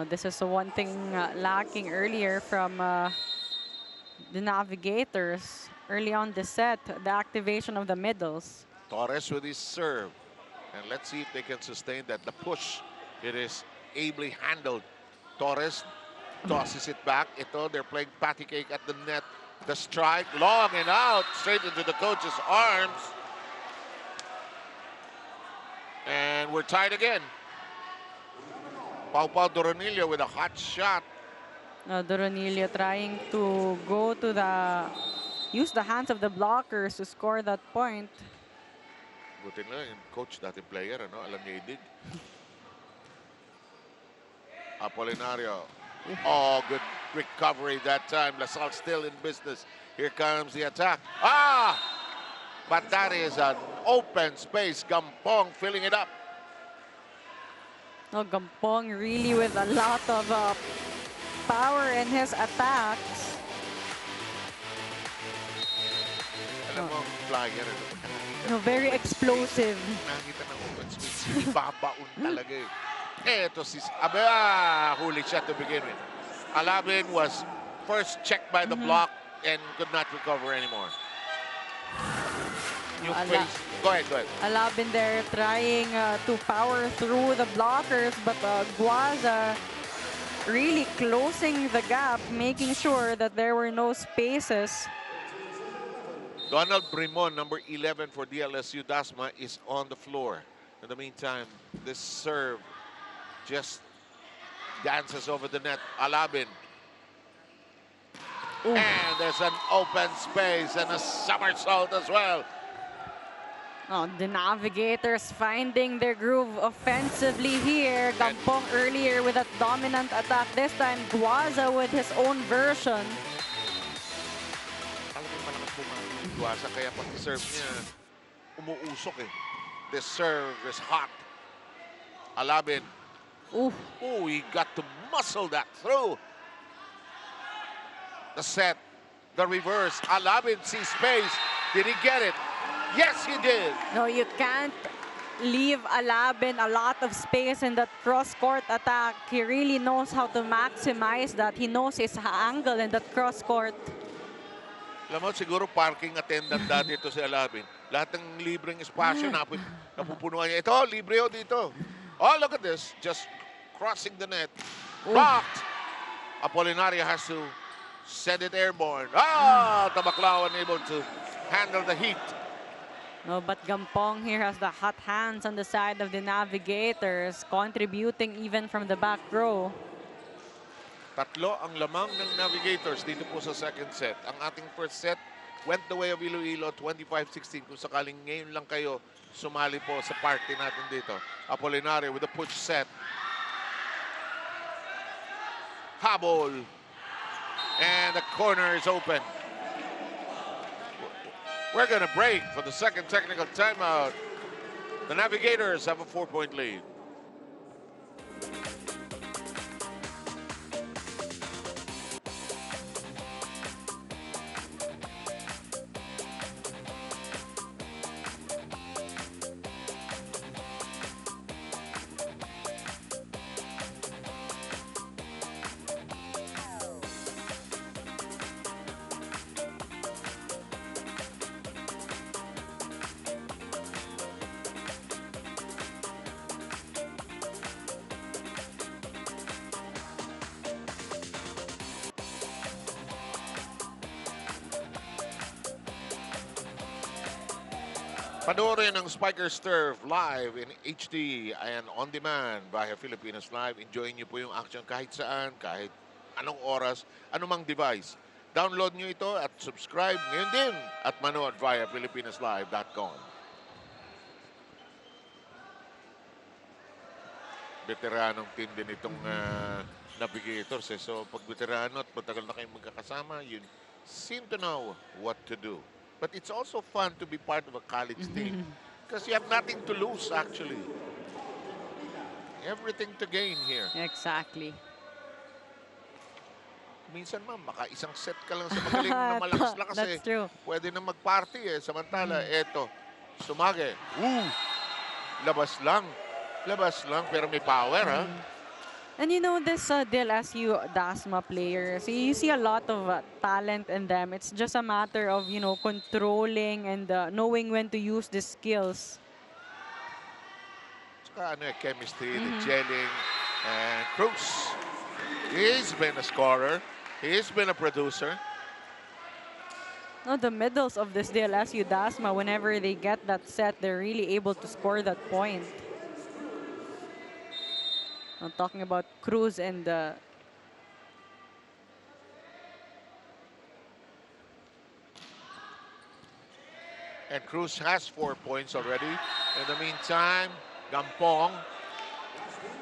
This is one thing lacking earlier from the Navigators early on the set, the activation of the middles. Torres with his serve. And let's see if they can sustain that. The push, it is ably handled. Torres tosses it back. Ito, they're playing patty cake at the net. The strike, long and out, straight into the coach's arms. And we're tied again. Pau Doronillo with a hot shot. Doronillo trying to go to use the hands of the blockers to score that point. Buti na yung coach dating player, ano? Alam niya idig. Apolinario. Oh, good recovery that time. Lasal still in business. Here comes the attack. Ah! But that is an open space. Gampong filling it up. No, Gampong really with a lot of power in his attacks. Alam mo, flyer. No, very explosive. Nakita ng open space. Ibabaon talaga eh. Eto si huli siya to begin with. Alabin was first checked by the block and could not recover anymore. New face. Go ahead. Alabin there trying to power through the blockers, but Guaza really closing the gap, making sure that there were no spaces. Donald Brimon, number 11 for DLSU Dasma, is on the floor. In the meantime, this serve just dances over the net. Alabin. Ooh. And there's an open space and a somersault as well. The Navigators finding their groove offensively here. Gampong earlier with a dominant attack. This time, Guaza with his own version. Talagang malakas pumalit Guaza, kaya pag serve niya, umuusok eh. This serve is hot. Alabin. Ooh. Oh, he got to muscle that through. The set, the reverse. Alabin sees space. Did he get it? Yes, he did. No, you can't leave Alabin a lot of space in that cross-court attack. He really knows how to maximize that. He knows his angle in that cross-court. Alam mo, siguro parking attendant dati ito si Alabin. Lahat ng libreng espasyo napupunuan niya. Ito, libre o dito. Oh, look at this. Just crossing the net. Blocked. Apolinario has to send it airborne. Ah, Tabaklao unable to handle the heat. No, but Gampong here has the hot hands on the side of the Navigators, contributing even from the back row. Tatlo ang lamang ng Navigators dito po sa second set. Ang ating first set went the way of Iloilo, 25-16. Kung sakaling ngayon lang kayo sumali po sa party natin dito. Apolinario with a push set. Habol. And the corner is open. We're going to break for the second technical timeout. The Navigators have a 4-point lead. Panoorin ang Spikers Turf live in HD and on demand via Filipinas Live. Enjoy niyo po yung action kahit saan, kahit anong oras, anumang device. Download niyo ito at subscribe ngayon din at manood via filipinaslive.com. Veteranong team din itong Navigators. So pag veterano at matagal na kayong magkakasama, you seem to know what to do. But it's also fun to be part of a college team because you have nothing to lose actually. Everything to gain here. Exactly. Minsan ma'am, maka isang set ka lang sa magaling na malakas-lakas That's true. Pwede na mag-party Samantala, eto, sumage. Labas lang. Labas lang, pero may power ha. And you know, this DLSU Dasma players, you see a lot of talent in them. It's just a matter of, you know, controlling and knowing when to use the skills. Tsaka chemistry, the gelling, and Cruz. He's been a scorer. He's been a producer. No, the middles of this DLSU Dasma, whenever they get that set, they're really able to score that point. I'm talking about Cruz and And Cruz has 4 points already. In the meantime, Gampong,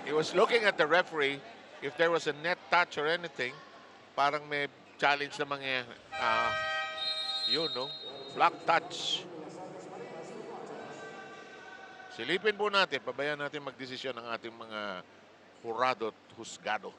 he was looking at the referee if there was a net touch or anything. Parang may challenge na yun, no? Block touch. Silipin po natin, pabayaan natin magdesisyon ng ating mga jurado at husgado.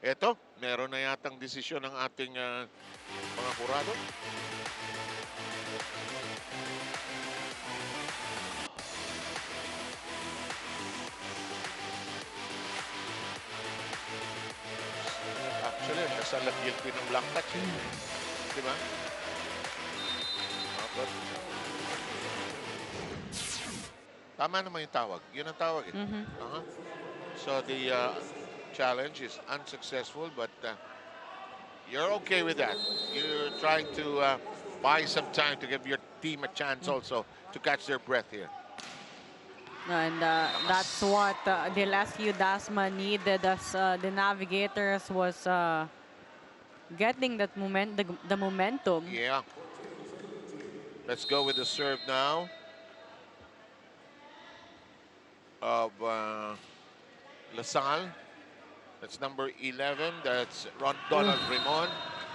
Eto, meron na yatang desisyon ng ating mga jurado. Actually, nasa guilty ng block touch. Di ba? Tama naman yung tawag. Yun ang tawag eh. So the challenge is unsuccessful, but you're okay with that. You're trying to buy some time to give your team a chance also to catch their breath here. and that's what DLSU Dasma needed as the Navigators was getting that the momentum. Yeah. Let's go with the serve now of Lasal. That's number 11. That's Donald Ramon.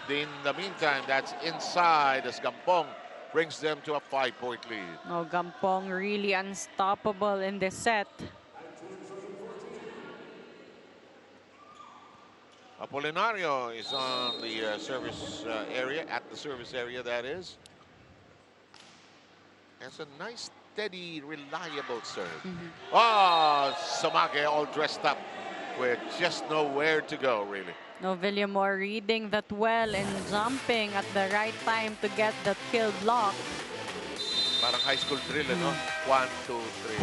In the meantime, that's inside as Gampong brings them to a 5-point lead. Oh, Gampong really unstoppable in this set. Apolinario is on the service area, at the service area that is. That's a nice, steady, reliable serve. Oh, Samake all dressed up with just nowhere to go, really. No, Villamor reading that well and jumping at the right time to get that kill block. Parang high school drill, no? 1, 2,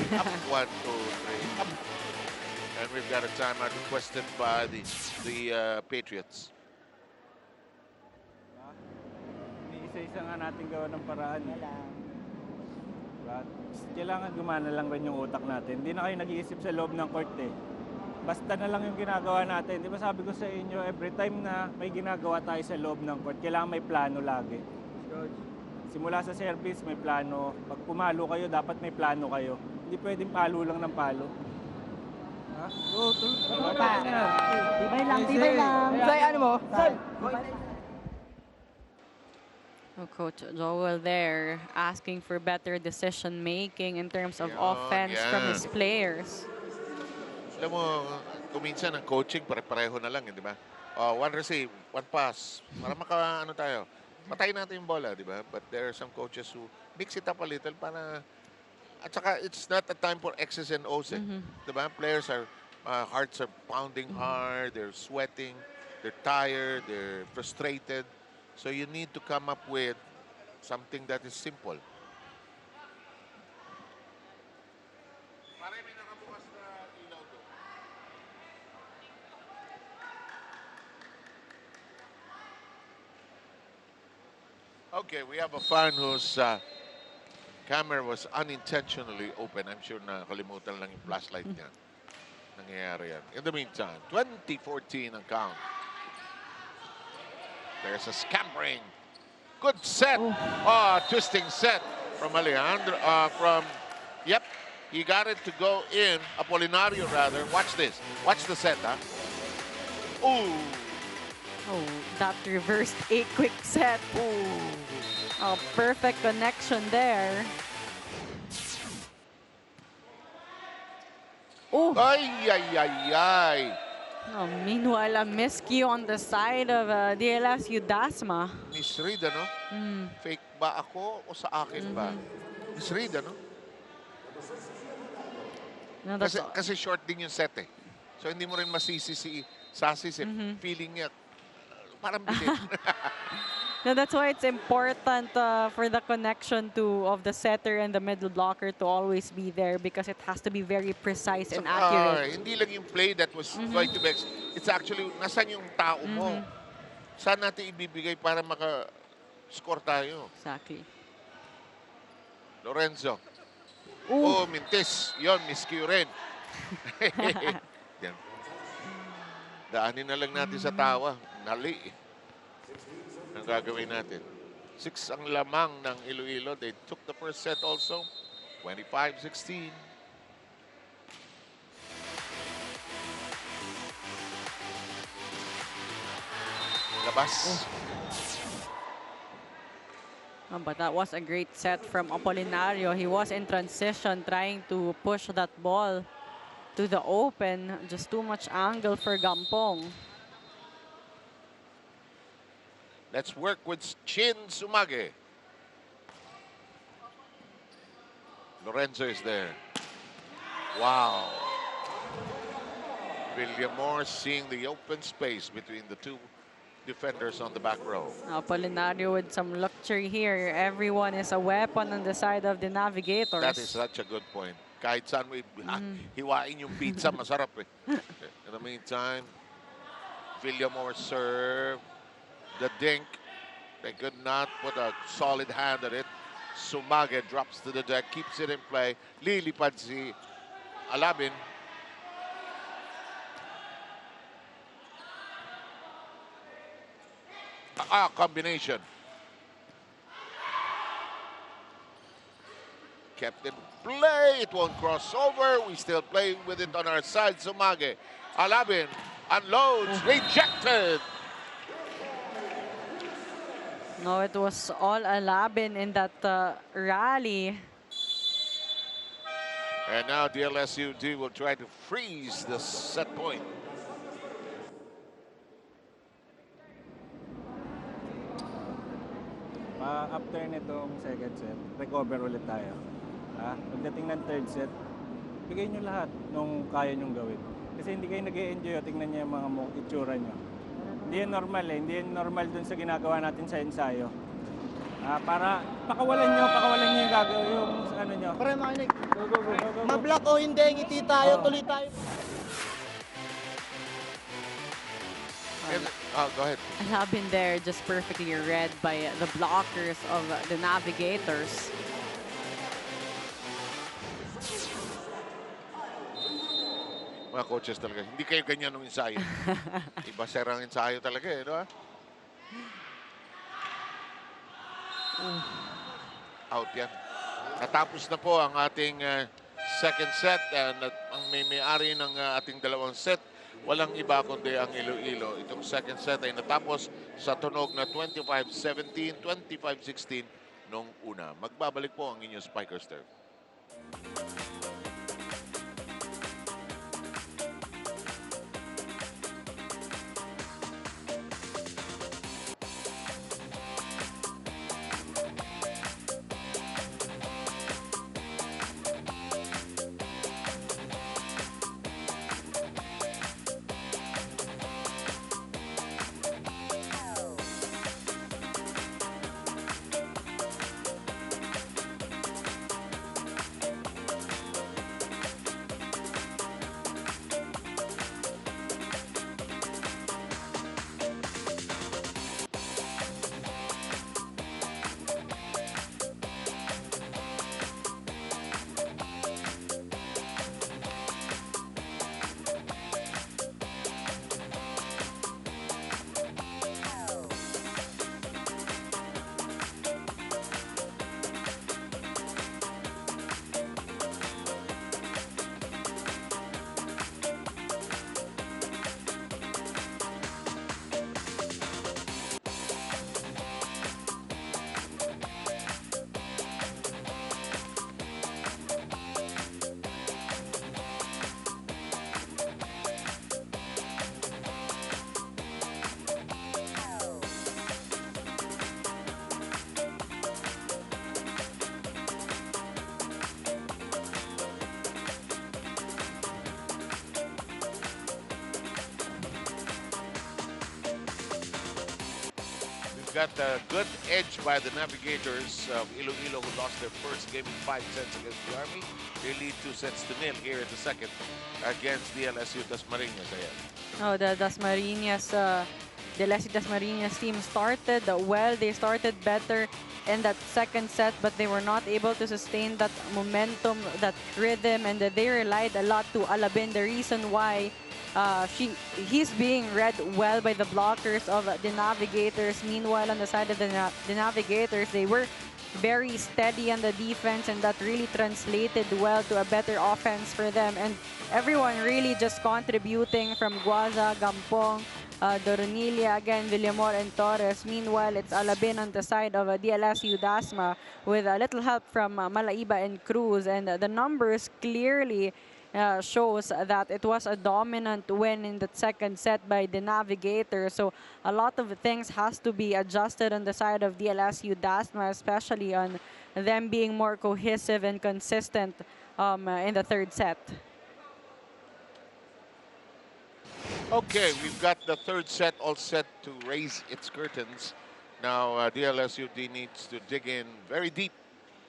3, up, 1, 2, 3, up. And we've got a timeout requested by the Patriots. Isa-isa nga natin gawa ng paraan. Kailangan gumana lang rin yung utak natin. Hindi na kayo nag-iisip sa loob ng court eh. Basta na lang yung ginagawa natin. Di ba sabi ko sa inyo, every time na may ginagawa tayo sa loob ng court, kailangan may plano lagi. Kasi Simula sa service, may plano. Pag pumalo kayo, dapat may plano kayo. Hindi pwedeng palo lang ng palo. Ha? Tibay lang, tibay lang. Say, ano mo? Coach Joel there asking for better decision making in terms of offense from his players. Alam mo, kuminsan ang coaching pare-pareho na lang, di ba? One receive, one pass. Para ano tayo, patayin natin yung bola, di ba? But there are some coaches who mix it up a little para... At saka, it's not a time for X's and O's. Di ba? Players are, hearts are pounding hard, they're sweating, they're tired, they're frustrated. So you need to come up with something that is simple. Okay, we have a fan whose camera was unintentionally open. I'm sure na kalimutan lang yung flashlight niya. Nangyayari yan. In the meantime, 20-14 ang count. There's a scampering. Good set. Twisting set from Alejandro. Yep, he got it to go in. Apolinario, rather. Watch this. Watch the set, huh? Ooh. Oh, that reversed a quick set. Oh, perfect connection there. Oh. Ay, ay, ay, ay. Oh, meanwhile, a miscue on the side of DLSU Dasma. Misread, ano? Fake ba ako o sa akin ba? Misread, ano? No, Kasi short din yung set eh. So hindi mo rin masisi si Sasis eh. Feeling niya, parang bitin. No, that's why it's important for the connection of the setter and the middle blocker to always be there because it has to be very precise and accurate. Hindi lang yung play that was going to be. It's actually, nasan yung tao mo? Saan natin ibibigay para maka-score tayo? Exactly. Lorenzo. Oh, mintis. Yon, miscue rin. Yan. Daanin na lang natin sa tawa. Nali. Ang gagawin natin. 6 ang lamang ng Iloilo. They took the first set also. 25-16. Labas. But that was a great set from Apolinario. He was in transition trying to push that ball to the open. Just too much angle for Gampong. Let's work with Chin Sumage. Lorenzo is there. Wow. Villamor seeing the open space between the two defenders on the back row. Apolinario with some luxury here. Everyone is a weapon on the side of the Navigators. That is such a good point. Kahit saan mo hiwain yung pizza, masarap eh. In the meantime, Villamor serve. The dink. They could not put a solid hand at it. Sumage drops to the deck, keeps it in play. Lilipad si Alabin. Combination. Kept in play. It won't cross over. We still play with it on our side. Sumage. Alabin unloads. Rejected. No, it was all Alabin in that rally. And now DLSUD will try to freeze the set point. After nitong second set, recover ulit tayo. Pagdating ng third set, bigay nyo lahat nung kaya nyong gawin. Kasi hindi kayo nag-e-enjoy. Tingnan niyo yung mga itsura nyo. Hindi yan normal eh. Hindi yan normal dun sa ginagawa natin sa ensayo. Para pakawalan nyo yung gagawin, yung ano nyo. Pare, makinig. Ma-block o hindi, ngiti tayo, tuloy tayo. Go ahead. Alabin there just perfectly read by the blockers of the Navigators. Mga coaches talaga, hindi kayo ganyan ng ensayo. Iba serang ensayo talaga eh, no? out yan. Natapos na po ang ating second set and ang may-ari ng ating dalawang set, walang iba kundi ang Iloilo. Itong second set ay natapos sa tunog na 25-17, 25-16 nung una. Magbabalik po ang inyong Spikers Turf. Got a good edge by the Navigators of Iloilo, who lost their first game in 5 sets against the Army. They lead 2-0 here in the second against DLSU Dasmariñas. Oh, the Dasmariñas, DLSU Dasmariñas team started well. They started better in that second set, but they were not able to sustain that momentum, that rhythm, and they relied a lot to Alabin. The reason why he's being read well by the blockers of the Navigators. Meanwhile, on the side of the Navigators, they were very steady on the defense, and that really translated well to a better offense for them. And everyone really just contributing from Guaza, Gampong, Doronilla, again, Villamor, and Torres. Meanwhile, it's Alabin on the side of DLSU Dasma with a little help from Malaiba and Cruz. And the numbers clearly shows that it was a dominant win in the second set by the Navigators. So a lot of things has to be adjusted on the side of DLSU Dasma, especially on them being more cohesive and consistent in the third set. Okay, we've got the third set all set to raise its curtains. Now, DLSUD needs to dig in very deep.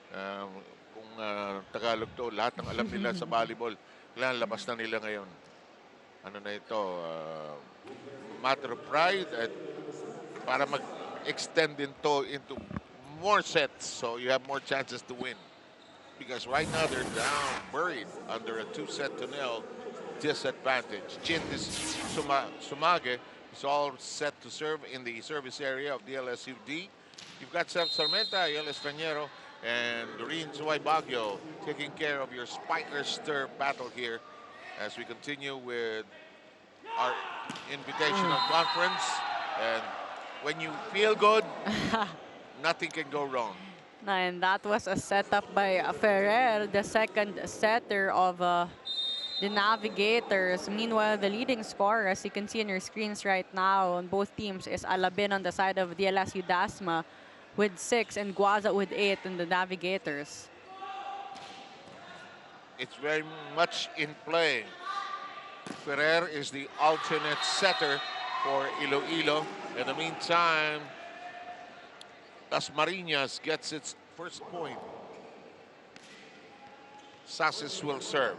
Kung Tagalog to, lahat ng alam nila sa volleyball, kailangan labas na nila ngayon. Ano na ito? Matter of pride at para mag-extend into more sets so you have more chances to win. Because right now they're down, buried under a 2-0 disadvantage. Chin Sumage is all set to serve in the service area of DLSUD. You've got Seb Sarmenta, El Estranjero, and Doreen Suway Baguio taking care of your Spikers Turf battle here as we continue with our Invitational Conference. And when you feel good, nothing can go wrong. And that was a setup by Ferrer, the second setter of the Navigators. Meanwhile, the leading scorer, as you can see on your screens right now on both teams, is Alabin on the side of DLSU Dasma with 6 and Guaza with 8 in the Navigators. It's very much in play. Ferrer is the alternate setter for Iloilo. In the meantime, Dasmariñas gets its first point. Sassis will serve.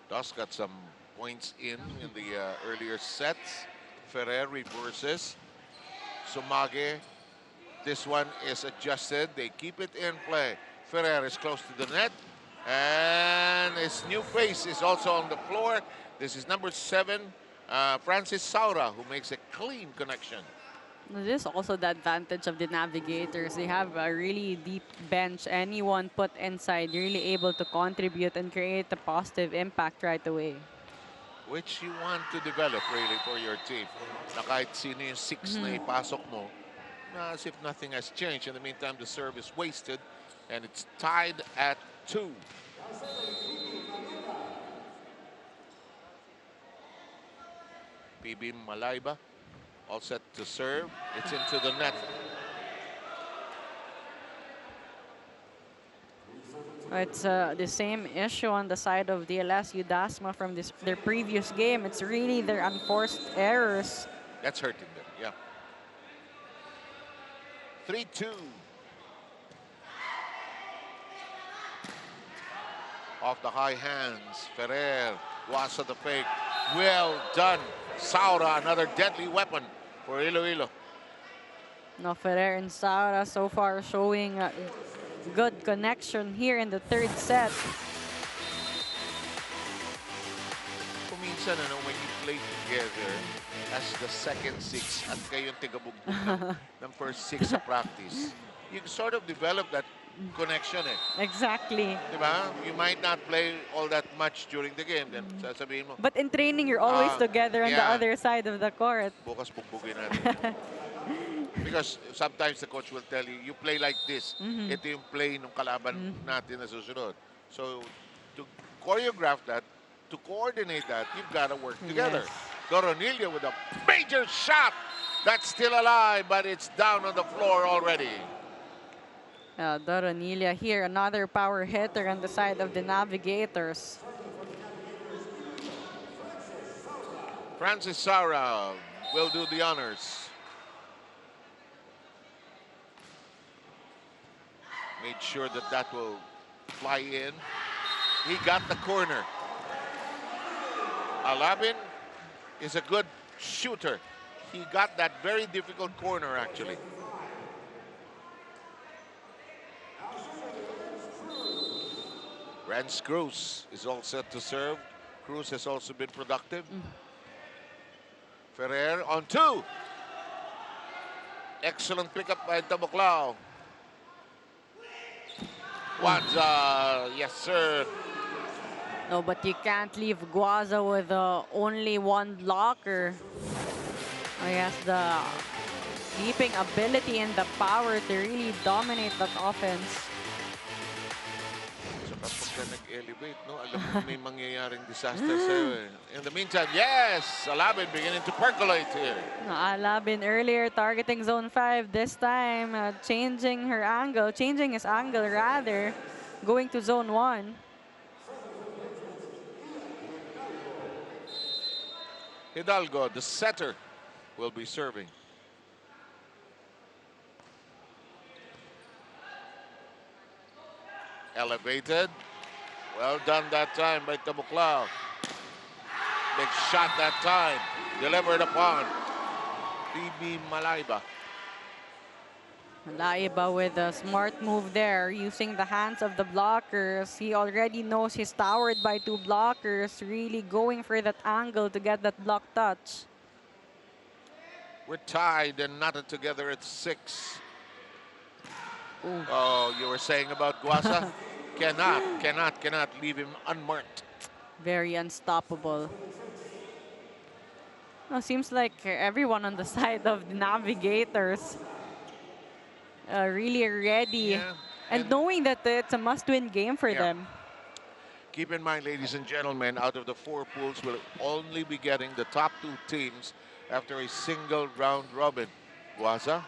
Das got some points in the earlier sets. Ferrer reverses. Sumage, this one is adjusted. They keep it in play. Ferrer is close to the net. And his new face is also on the floor. This is number 7, Francis Saura, who makes a clean connection. This is also the advantage of the Navigators. They have a really deep bench. Anyone put inside, really able to contribute and create a positive impact right away. Which you want to develop really for your team. Na kahit sino yung 6 na ipasok mo, na as if nothing has changed. In the meantime, the serve is wasted and it's tied at 2. PB Malayba all set to serve. It's into the net. It's the same issue on the side of DLSU Dasma from their previous game. It's really their unforced errors. That's hurting them, yeah. 3-2. Off the high hands, Ferrer was at the fake. Well done. Saura, another deadly weapon for Iloilo. No, Ferrer and Saura so far showing good connection here in the third set. Kuminsan, when you play together as the second 6 at kayong tigabugbog ng first 6 sa practice, you sort of develop that connection Exactly. Diba? You might not play all that much during the game. Then sasabihin mo, But in training, you're always together on the yeah. other side of the court. bukas bugbugin natin. Because sometimes the coach will tell you, you play like this. Ito yung play ng kalaban natin na susunod. So, to choreograph that, to coordinate that, you've got to work together. Coronilio with a major shot. That's still alive, but it's down on the floor already. Doronilia here, another power hitter on the side of the Navigators. Francis Saura will do the honors. Made sure that that will fly in. He got the corner. Alabin is a good shooter. He got that very difficult corner, actually. Rance Cruz is all set to serve. Cruz has also been productive. Ferrer on 2. Excellent pickup by Tabuklao. Guaza, yes sir. No, but you can't leave Guaza with only one blocker. He has the leaping ability and the power to really dominate that offense. So kapag ka nag-elevate, no, alam mo may mangyayaring disaster sa'yo. In the meantime, yes, Alabin beginning to percolate here. No, Alabin earlier targeting zone 5. This time changing his angle rather, going to zone 1. Hidalgo, the setter, will be serving. Elevated. Well done that time by Tabuklao. Big shot that time. Delivered upon PB Malayba. Malayba with a smart move there, using the hands of the blockers. He already knows he's towered by 2 blockers, really going for that angle to get that block touch. We're tied and knotted together at 6. Ooh. Oh, you were saying about Guasa? cannot leave him unmarked. Very unstoppable. No, seems like everyone on the side of the Navigators really ready. Yeah, and knowing that it's a must-win game for them. Keep in mind, ladies and gentlemen, out of the 4 pools, we'll only be getting the top 2 teams after a single round robin. Guasa,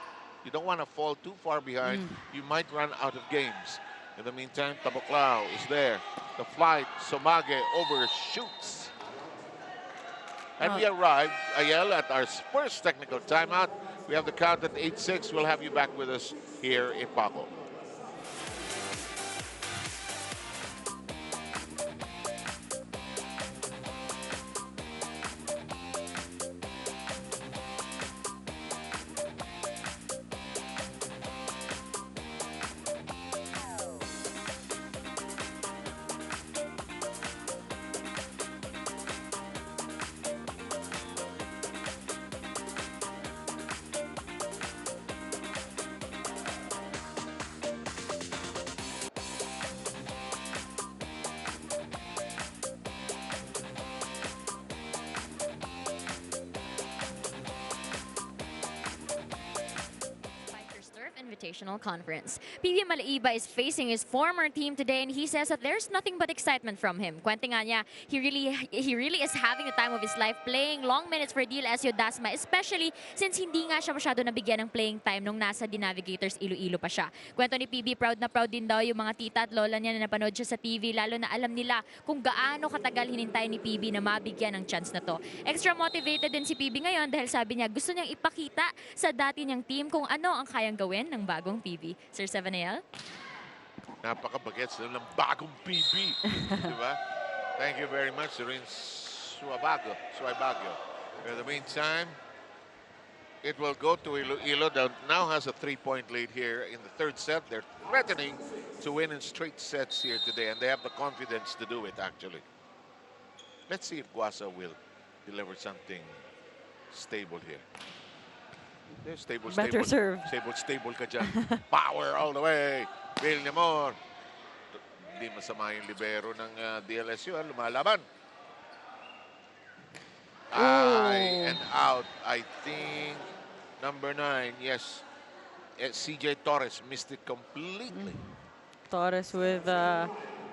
you don't want to fall too far behind. You might run out of games. In the meantime, Tabuklao is there. The flight, Somage overshoots. And we arrived, Ayel, at our first technical timeout. We have the count at 8-6. We'll have you back with us here in Paco. Invitational Conference. PB Malaiba is facing his former team today, and he says that there's nothing but excitement from him. Kwento nga niya, he really is having the time of his life playing long minutes for DLSU Dasma, especially since hindi nga siya masyado nabigyan ng playing time nung nasa D'Navigators Iloilo pa siya. Kwento ni PB, proud na proud din daw yung mga tita at lola niya na napanood siya sa TV, lalo na alam nila kung gaano katagal hinintay ni PB na mabigyan ng chance na to. Extra motivated din si PB ngayon dahil sabi niya gusto niyang ipakita sa dati niyang team kung ano ang kayang gawin ng bagong PB. Sir 7AL? Napaka-bagets ng bagong PB. Diba? Thank you very much, Rin Suabago. In the meantime, it will go to Iloilo that now has a 3-point lead here in the third set. They're threatening to win in straight sets here today, and they have the confidence to do it, actually. Let's see if Guasa will deliver something stable here. Stable serve. Stable ka dyan. Power all the way. Villamor. Hindi masama yung libero ng DLSU. Lumalaban. And out. I think number 9. Yes. CJ Torres missed it completely. Torres with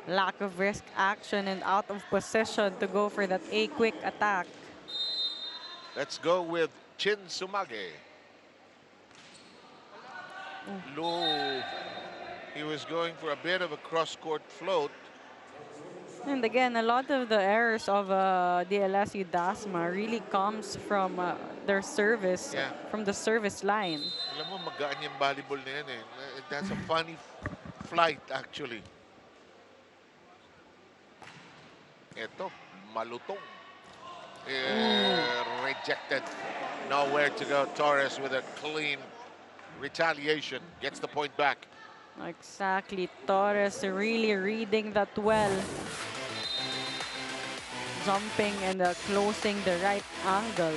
lack of risk action and out of position to go for that quick attack. Let's go with Chin Sumage. Low. He was going for a bit of a cross-court float. And again, a lot of the errors of DLSU Dasma really comes from their service, from the service line. Alam mo, magaan yung volleyball na yan eh. That's a funny flight actually. Ito, malutong. Rejected. Nowhere to go. Torres with a clean retaliation. Gets the point back. Exactly. Torres really reading that well. Jumping and closing the right angle.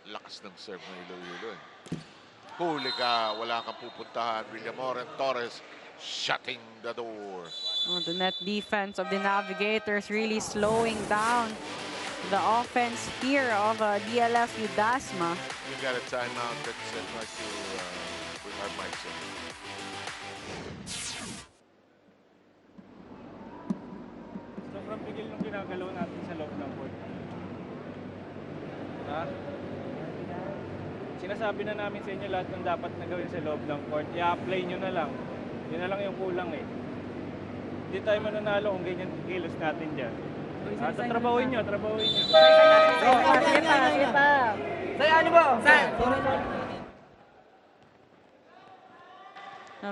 Lakas ng serve ng Iloilo eh. Huli ka, wala kang pupuntahan. Villamor and Torres shutting the door. The net defense of the Navigators really slowing down the offense here of DLSU Dasma. We got a timeout. Let's try to bring our mics in. Sobrang pigil nung ginagalaw natin sa loob ng court. Ha? Sinasabi na namin sa inyo lahat ng dapat na gawin sa loob ng court. I-apply nyo na lang. Yun na lang yung kulang eh. Hindi tayo mananalo kung ganyan kilos natin dyan. Trabahuin nyo.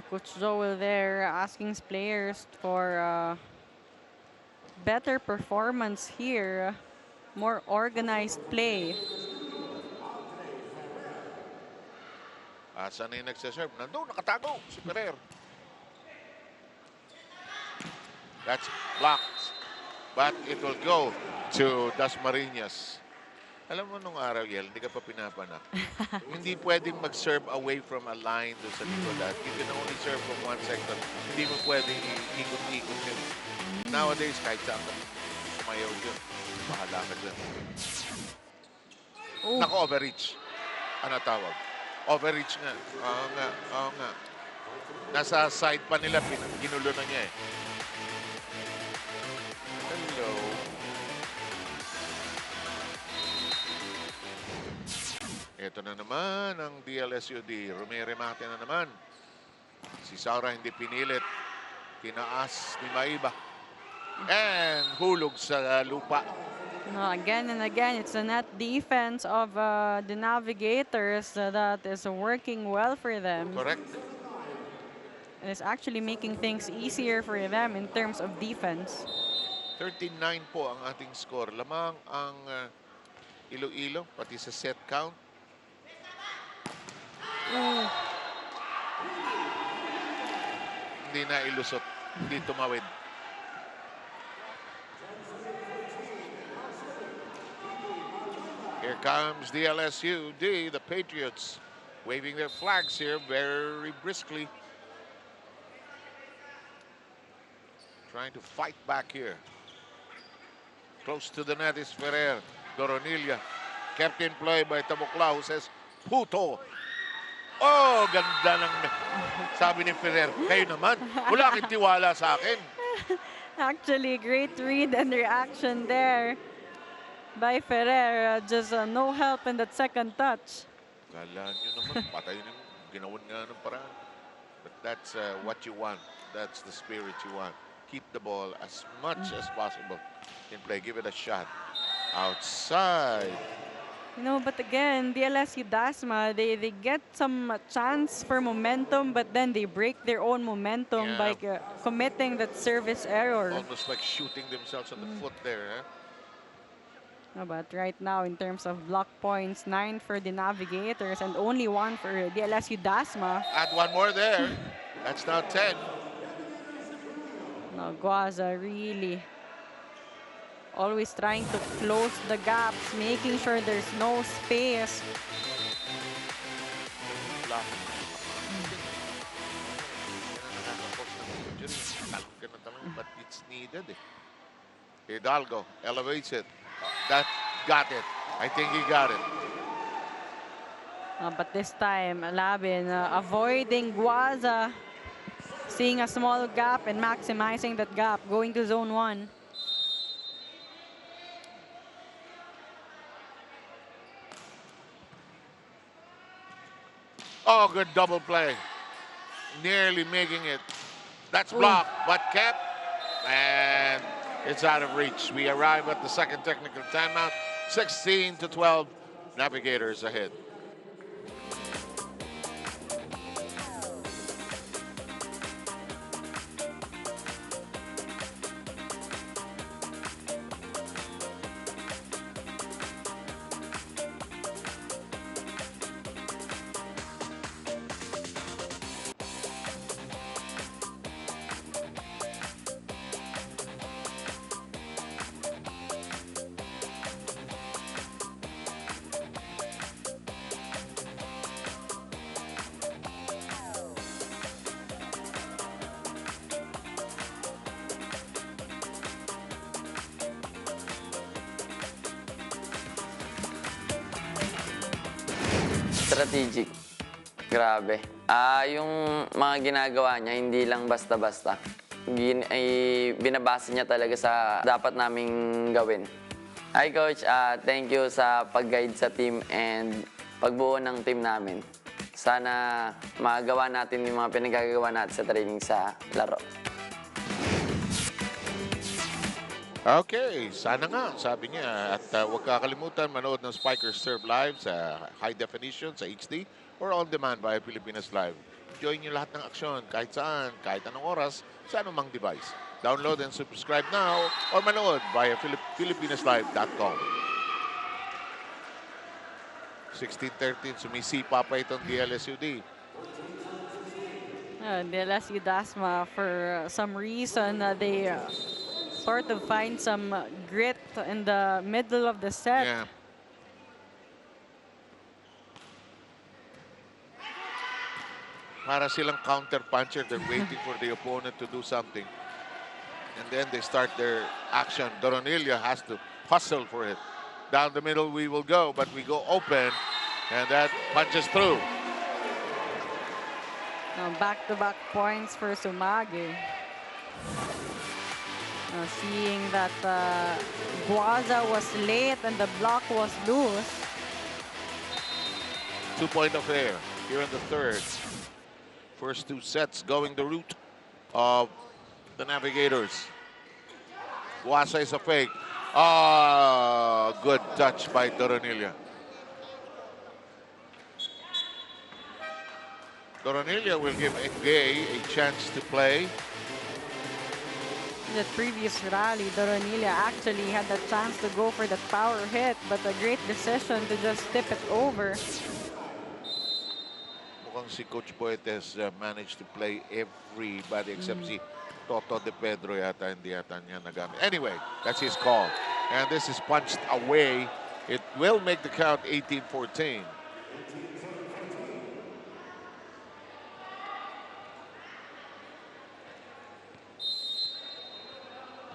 Coach Joel there asking his players for better performance here, more organized play. Saan na yung nagsaserve? Nandun, nakatago si Ferrer. That's blocked. But it will go to Dasmariñas. Alam mo nung araw, Yel, hindi ka pa pinapanak. Hindi pwedeng mag-serve away from a line doon sa likodan. You can only serve from one sector. Hindi mo pwedeng ikot-ikot yun. Nowadays, kahit saan ka sumayaw yun, bahala ka dyan. Naku, overreach. Ano tawag? Overreach nga. Oo nga. Nasa side pa nila, ginulo na niya eh. Hello. Ito na naman ang DLSUD. Rumere-mate na naman. Si Saura hindi pinilit. Tinaas ni Maiba. And hulog sa lupa. Again and again, it's a net defense of the Navigators that is working well for them. Correct. And it's actually making things easier for them in terms of defense. 13-9 po ang ating score. Lamang ang Iloilo, pati sa set count. Hindi na ilusot. Hindi tumawid. Here comes DLSU, the Patriots, waving their flags here very briskly. Trying to fight back here. Close to the net is Ferrer. Doronilla kept in play by Tabucla, who says, Puto. Oh, ganda ng... Sabi ni Ferrer, kayo naman, wala kang tiwala sa akin. Actually, great read and reaction there by Ferrer. Just no help in that second touch. Kala nyo naman, patay nyo. Ginawan nga ng paraan. But that's what you want. That's the spirit you want. Keep the ball as much as possible in play. Give it a shot. Outside. You know, but again, DLSU Dasma, they get some chance for momentum, but then they break their own momentum by committing that service error. Almost like shooting themselves on the foot there. Huh? But right now, in terms of block points, 9 for the Navigators and only 1 for DLSU Dasma. Add one more there. That's now 10. No, Guaza really always trying to close the gaps, making sure there's no space. But it's needed. Hidalgo elevates it. That got it. I think he got it. But this time, Labin avoiding Guaza, seeing a small gap and maximizing that gap, going to zone 1. Oh, good double play. Nearly making it. That's blocked, but kept. And it's out of reach. We arrive at the second technical timeout. 16-12. Navigators ahead. Strategic. Grabe. Yung mga ginagawa niya, hindi lang basta-basta. Binabase niya talaga sa dapat naming gawin. Hi, Coach. Thank you sa pag-guide sa team and pagbuo ng team namin. Sana magawa natin yung mga pinagagawa natin sa training sa laro. Okay, sana nga, sabi niya. At huwag kakalimutan manood ng Spikers Serve Live sa high definition, sa HD, or on demand via Pilipinas Live. Enjoy niyo lahat ng aksyon, kahit saan, kahit anong oras, sa anumang device. Download and subscribe now or manood via philippinaslive.com. 16-13, sumisipa pa itong DLSUD. DLSU Dasma, for some reason, they sort of find some grit in the middle of the set. Yeah. Para silang counter-puncher. They're waiting for the opponent to do something. And then they start their action. Doronilla has to hustle for it. Down the middle we will go, but we go open. And that punches through. Back-to-back points for Sumagi. Seeing that Guaza was late and the block was loose. 2-point affair here in the third. First two sets going the route of the Navigators. Guaza is a fake. Good touch by Doronilla. Doronilla will give Gay a chance to play. In the previous rally, Doronilla actually had the chance to go for that power hit, but a great decision to just tip it over. Mukhang si Coach Poetes managed to play everybody except si Toto De Pedro yata, hindi yata niya nagamit. Anyway, that's his call. And this is punched away. It will make the count 18-14.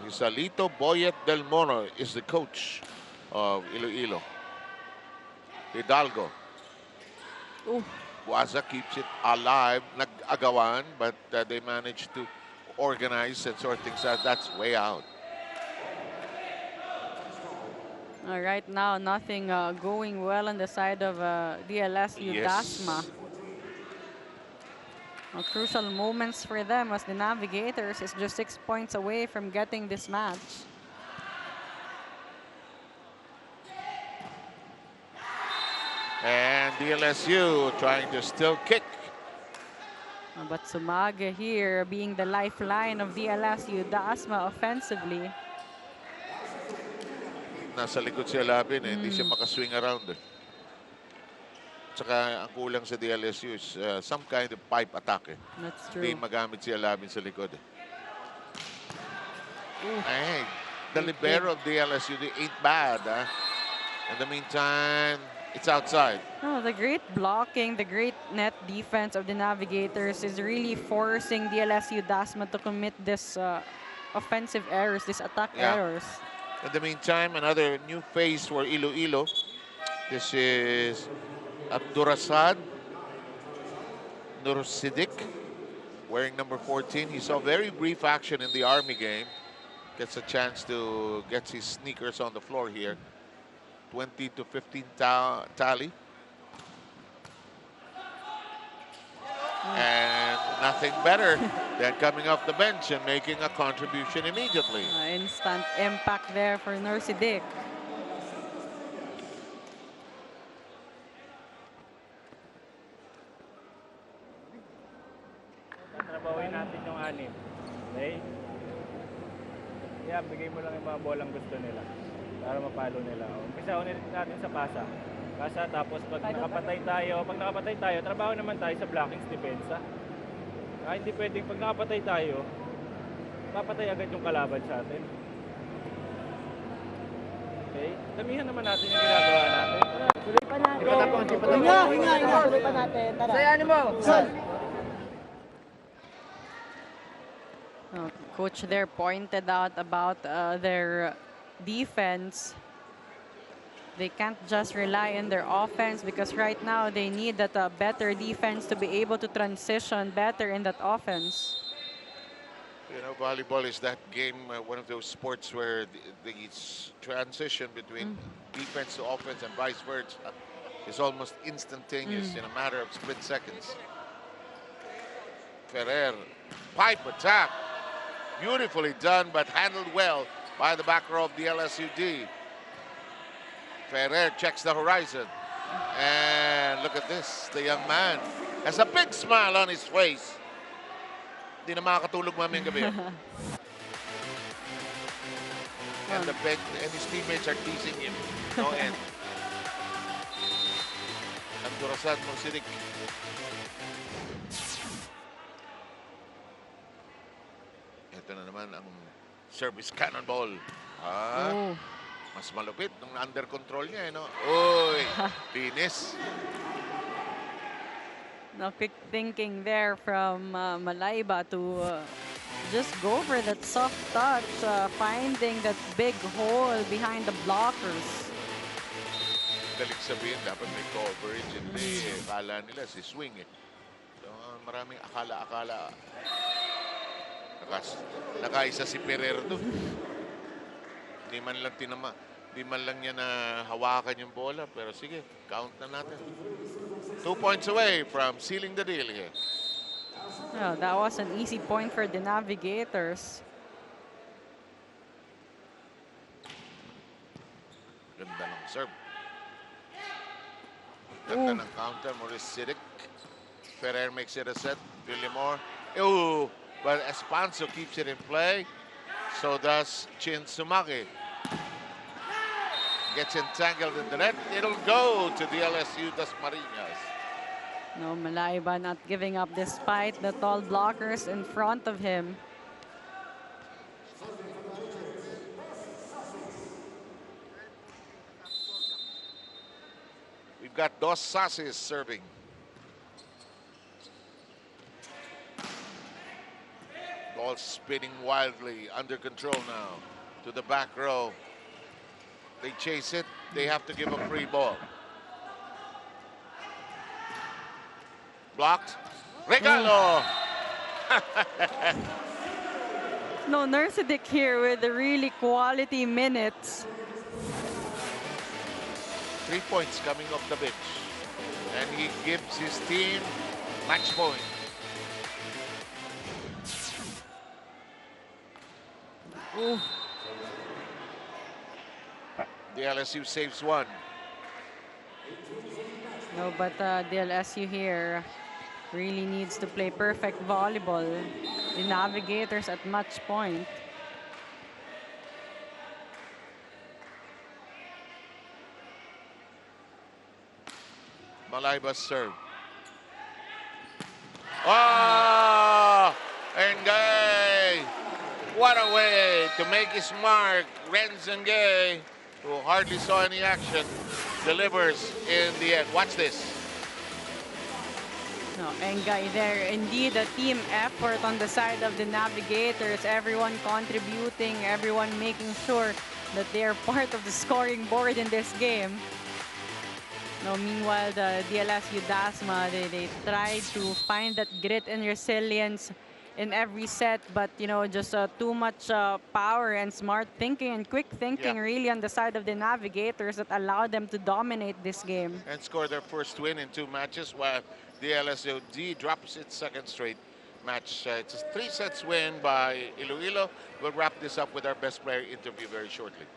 Salito Boyet Del Moro is the coach of Iloilo. Hidalgo Ooh. Waza keeps it alive, nag-agawan, but they managed to organize and sort things out. That's way out. Right now, nothing going well on the side of DLSU Dasma. Crucial moments for them as the Navigators is just 6 points away from getting this match. And DLSU trying to still kick. But Sumaga here being the lifeline of DLSU Dasma offensively. Nasa likod si Alabin, hindi siya makaswing around. Tsaka ang kulang sa DLSU is some kind of pipe attack. That's true. Hindi magamit si Alabin sa likod. Hey, the libero of DLSU ain't bad. In the meantime, it's outside. Oh, the great blocking, the great net defense of the Navigators is really forcing DLSU Dasma to commit this offensive errors, these attack errors. In the meantime, another new face for Iloilo. This is Abdurasad Nursidik, wearing number 14. He saw very brief action in the Army game. Gets a chance to get his sneakers on the floor here. 20 to 15 tally. And nothing better than coming off the bench and making a contribution immediately. Instant impact there for Nursidik. Tatrabawin natin yung 6. Okay? Yeah, bigay mo lang yung mga bolang gusto nila para mapalo nila. Umpisa ulit natin sa pasa. Pasa, tapos pag nakapatay tayo, trabaho naman tayo sa blockings, depensa. Hindi pwedeng pag nakapatay tayo, papatay agad yung kalaban sa atin. Okay? Damihan naman natin yung ginagawa natin. Tuloy pa natin. Hinga. Tuloy pa natin. Tara. Sayanin mo. Coach there pointed out about their defense. They can't just rely on their offense because right now they need that better defense to be able to transition better in that offense. You know, volleyball is that game, one of those sports where the transition between defense to offense and vice versa is almost instantaneous in a matter of split seconds. Ferrer, pipe attack. Beautifully done, but handled well by the back row of the LSUD. Ferrer checks the horizon. And look at this. The young man has a big smile on his face. Hindi na makakatulog mamayang gabi. And his teammates are teasing him. No end. Abdurasad Nursidik. Ito na naman ang service cannonball. Mas malupit nung under control niya, no? Uy, linis. No, quick thinking there from Malayba to just go for that soft touch, finding that big hole behind the blockers. Galing sabihin, dapat may coverage. Hindi, kala nila si swing eh. So, maraming akala-akala. Nakaisa si Ferrer doon. Hindi man lang tinama. Hindi man lang niya na hawakan yung bola. Pero sige, count na natin. 2 points away from sealing the deal here. Oh, that was an easy point for the Navigators. Ganda ng serve. Ganda ng counter. Maurice Sidik. Ferrer makes it a set. Villamor. Ooh! But Espanso keeps it in play. So does Chin Sumaki. Gets entangled in the net. It'll go to DLSU Dasmariñas. No, Malayba not giving up despite the tall blockers in front of him. We've got Dos Sasis serving. Ball spinning wildly, under control now. To the back row. They chase it. They have to give a free ball. Blocked. Regalo. No, Nursidic here with the really quality minutes. 3 points coming off the bench. And he gives his team match point. Ooh. The LSU saves one. No, but DLSU here really needs to play perfect volleyball. The Navigators at match point. Malayba's serve. Oh! Engay! What a way to make his mark. Renz Engay, who hardly saw any action, delivers in the end. Watch this. No, Engay there. Indeed, a team effort on the side of the Navigators. Everyone contributing, everyone making sure that they are part of the scoring board in this game. No, meanwhile, the DLSU Dasma, they tried to find that grit and resilience in every set, but just too much power and smart thinking and quick thinking really on the side of the Navigators that allowed them to dominate this game. And score their first win in 2 matches, while the LSU drops its second straight match. It's a 3 sets win by Iloilo. We'll wrap this up with our best player interview very shortly.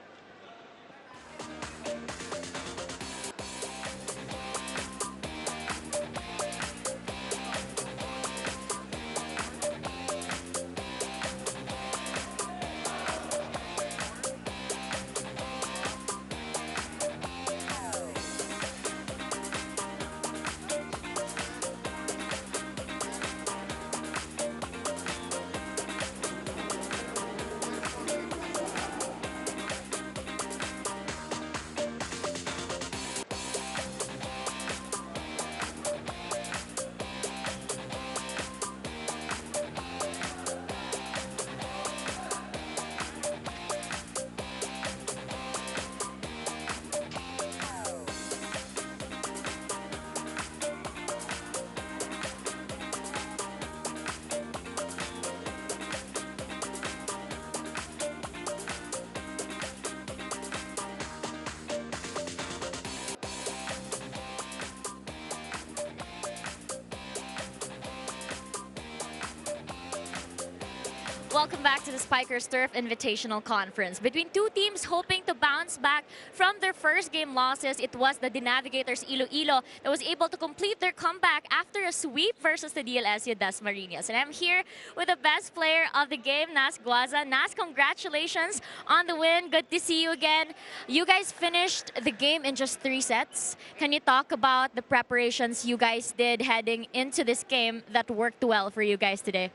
Welcome back to the Spikers Turf Invitational Conference. Between two teams hoping to bounce back from their first game losses, it was the D'Navigators Iloilo that was able to complete their comeback after a sweep versus the DLSU Dasmariñas. And I'm here with the best player of the game, Nas Guaza. Nas, congratulations on the win. Good to see you again. You guys finished the game in just 3 sets. Can you talk about the preparations you guys did heading into this game that worked well for you guys today?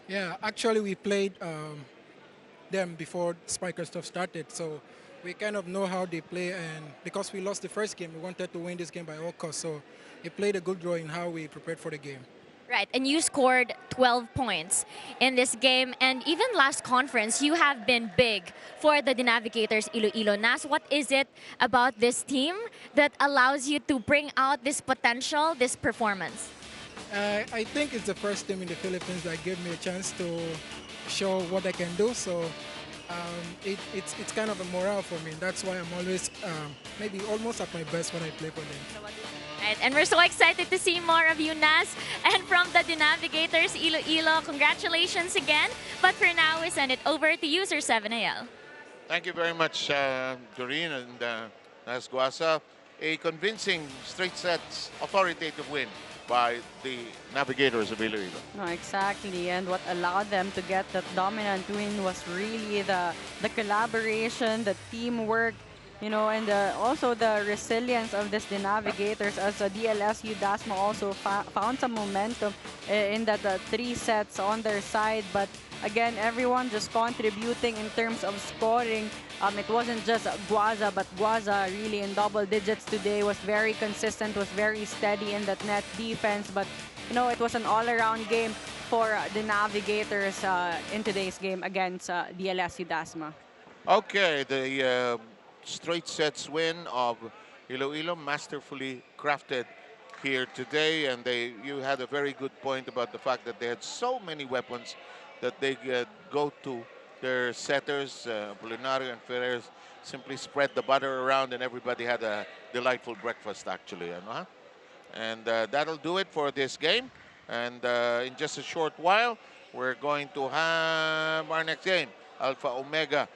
Yeah, actually we played them before Spiker stuff started, so we kind of know how they play, and because we lost the first game, we wanted to win this game by all costs, so it played a good role in how we prepared for the game. Right, and you scored 12 points in this game, and even last conference, you have been big for the D'Navigators Iloilo. Nas, what is it about this team that allows you to bring out this potential, this performance? I think it's the first team in the Philippines that gave me a chance to show what I can do. So it's kind of a morale for me. That's why I'm always maybe almost at my best when I play for them. Right, and we're so excited to see more of you, Nas. And from the D'Navigators Iloilo, congratulations again. But for now, we send it over to user 7AL. Thank you very much, Doreen and Nas Guasa. A convincing straight sets authoritative win by the Navigators of Iloilo. No, exactly. And what allowed them to get that dominant win was really the collaboration, the teamwork, and also the resilience of this the Navigators, as DLSU Dasma also found some momentum in that 3 sets on their side. But again, everyone just contributing in terms of scoring. It wasn't just Guaza, but Guaza really in double digits today, was very consistent, was very steady in that net defense. But, it was an all-around game for the Navigators in today's game against DLSU Dasma. Okay, the straight sets win of Iloilo, masterfully crafted here today, and you had a very good point about the fact that they had so many weapons that they go to their setters, Preliminaries and Ferrers, simply spread the butter around, and everybody had a delightful breakfast, actually. And that'll do it for this game. And in just a short while, we're going to have our next game. Alpha Omega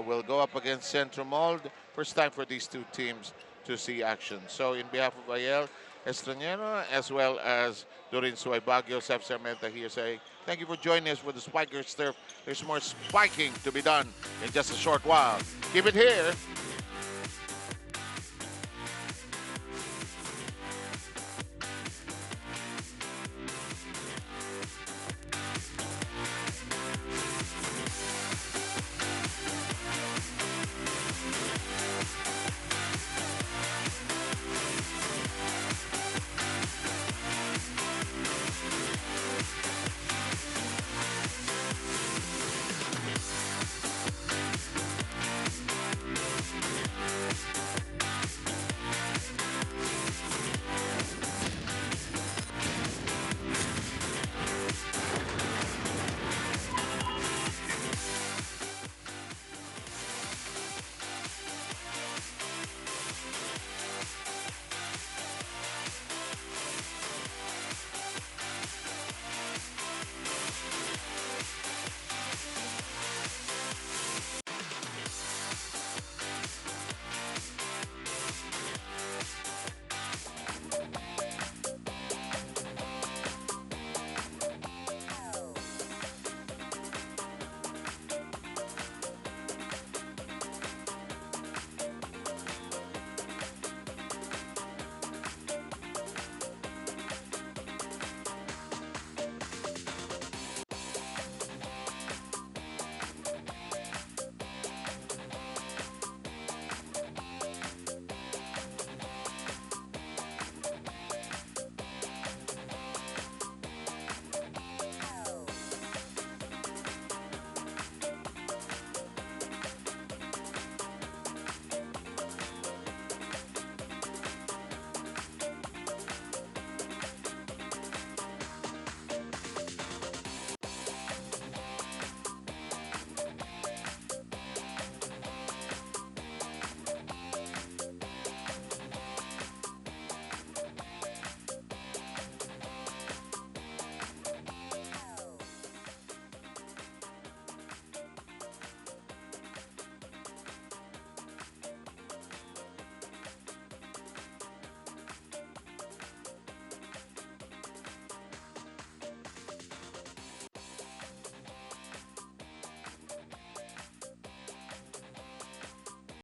will go up against Centro Mold. First time for these two teams to see action. So in behalf of Ayel Estranero, as well as Dorin Suaybagyo, Sef Sarmenta here saying, thank you for joining us for the Spikers Turf. There's more spiking to be done in just a short while. Keep it here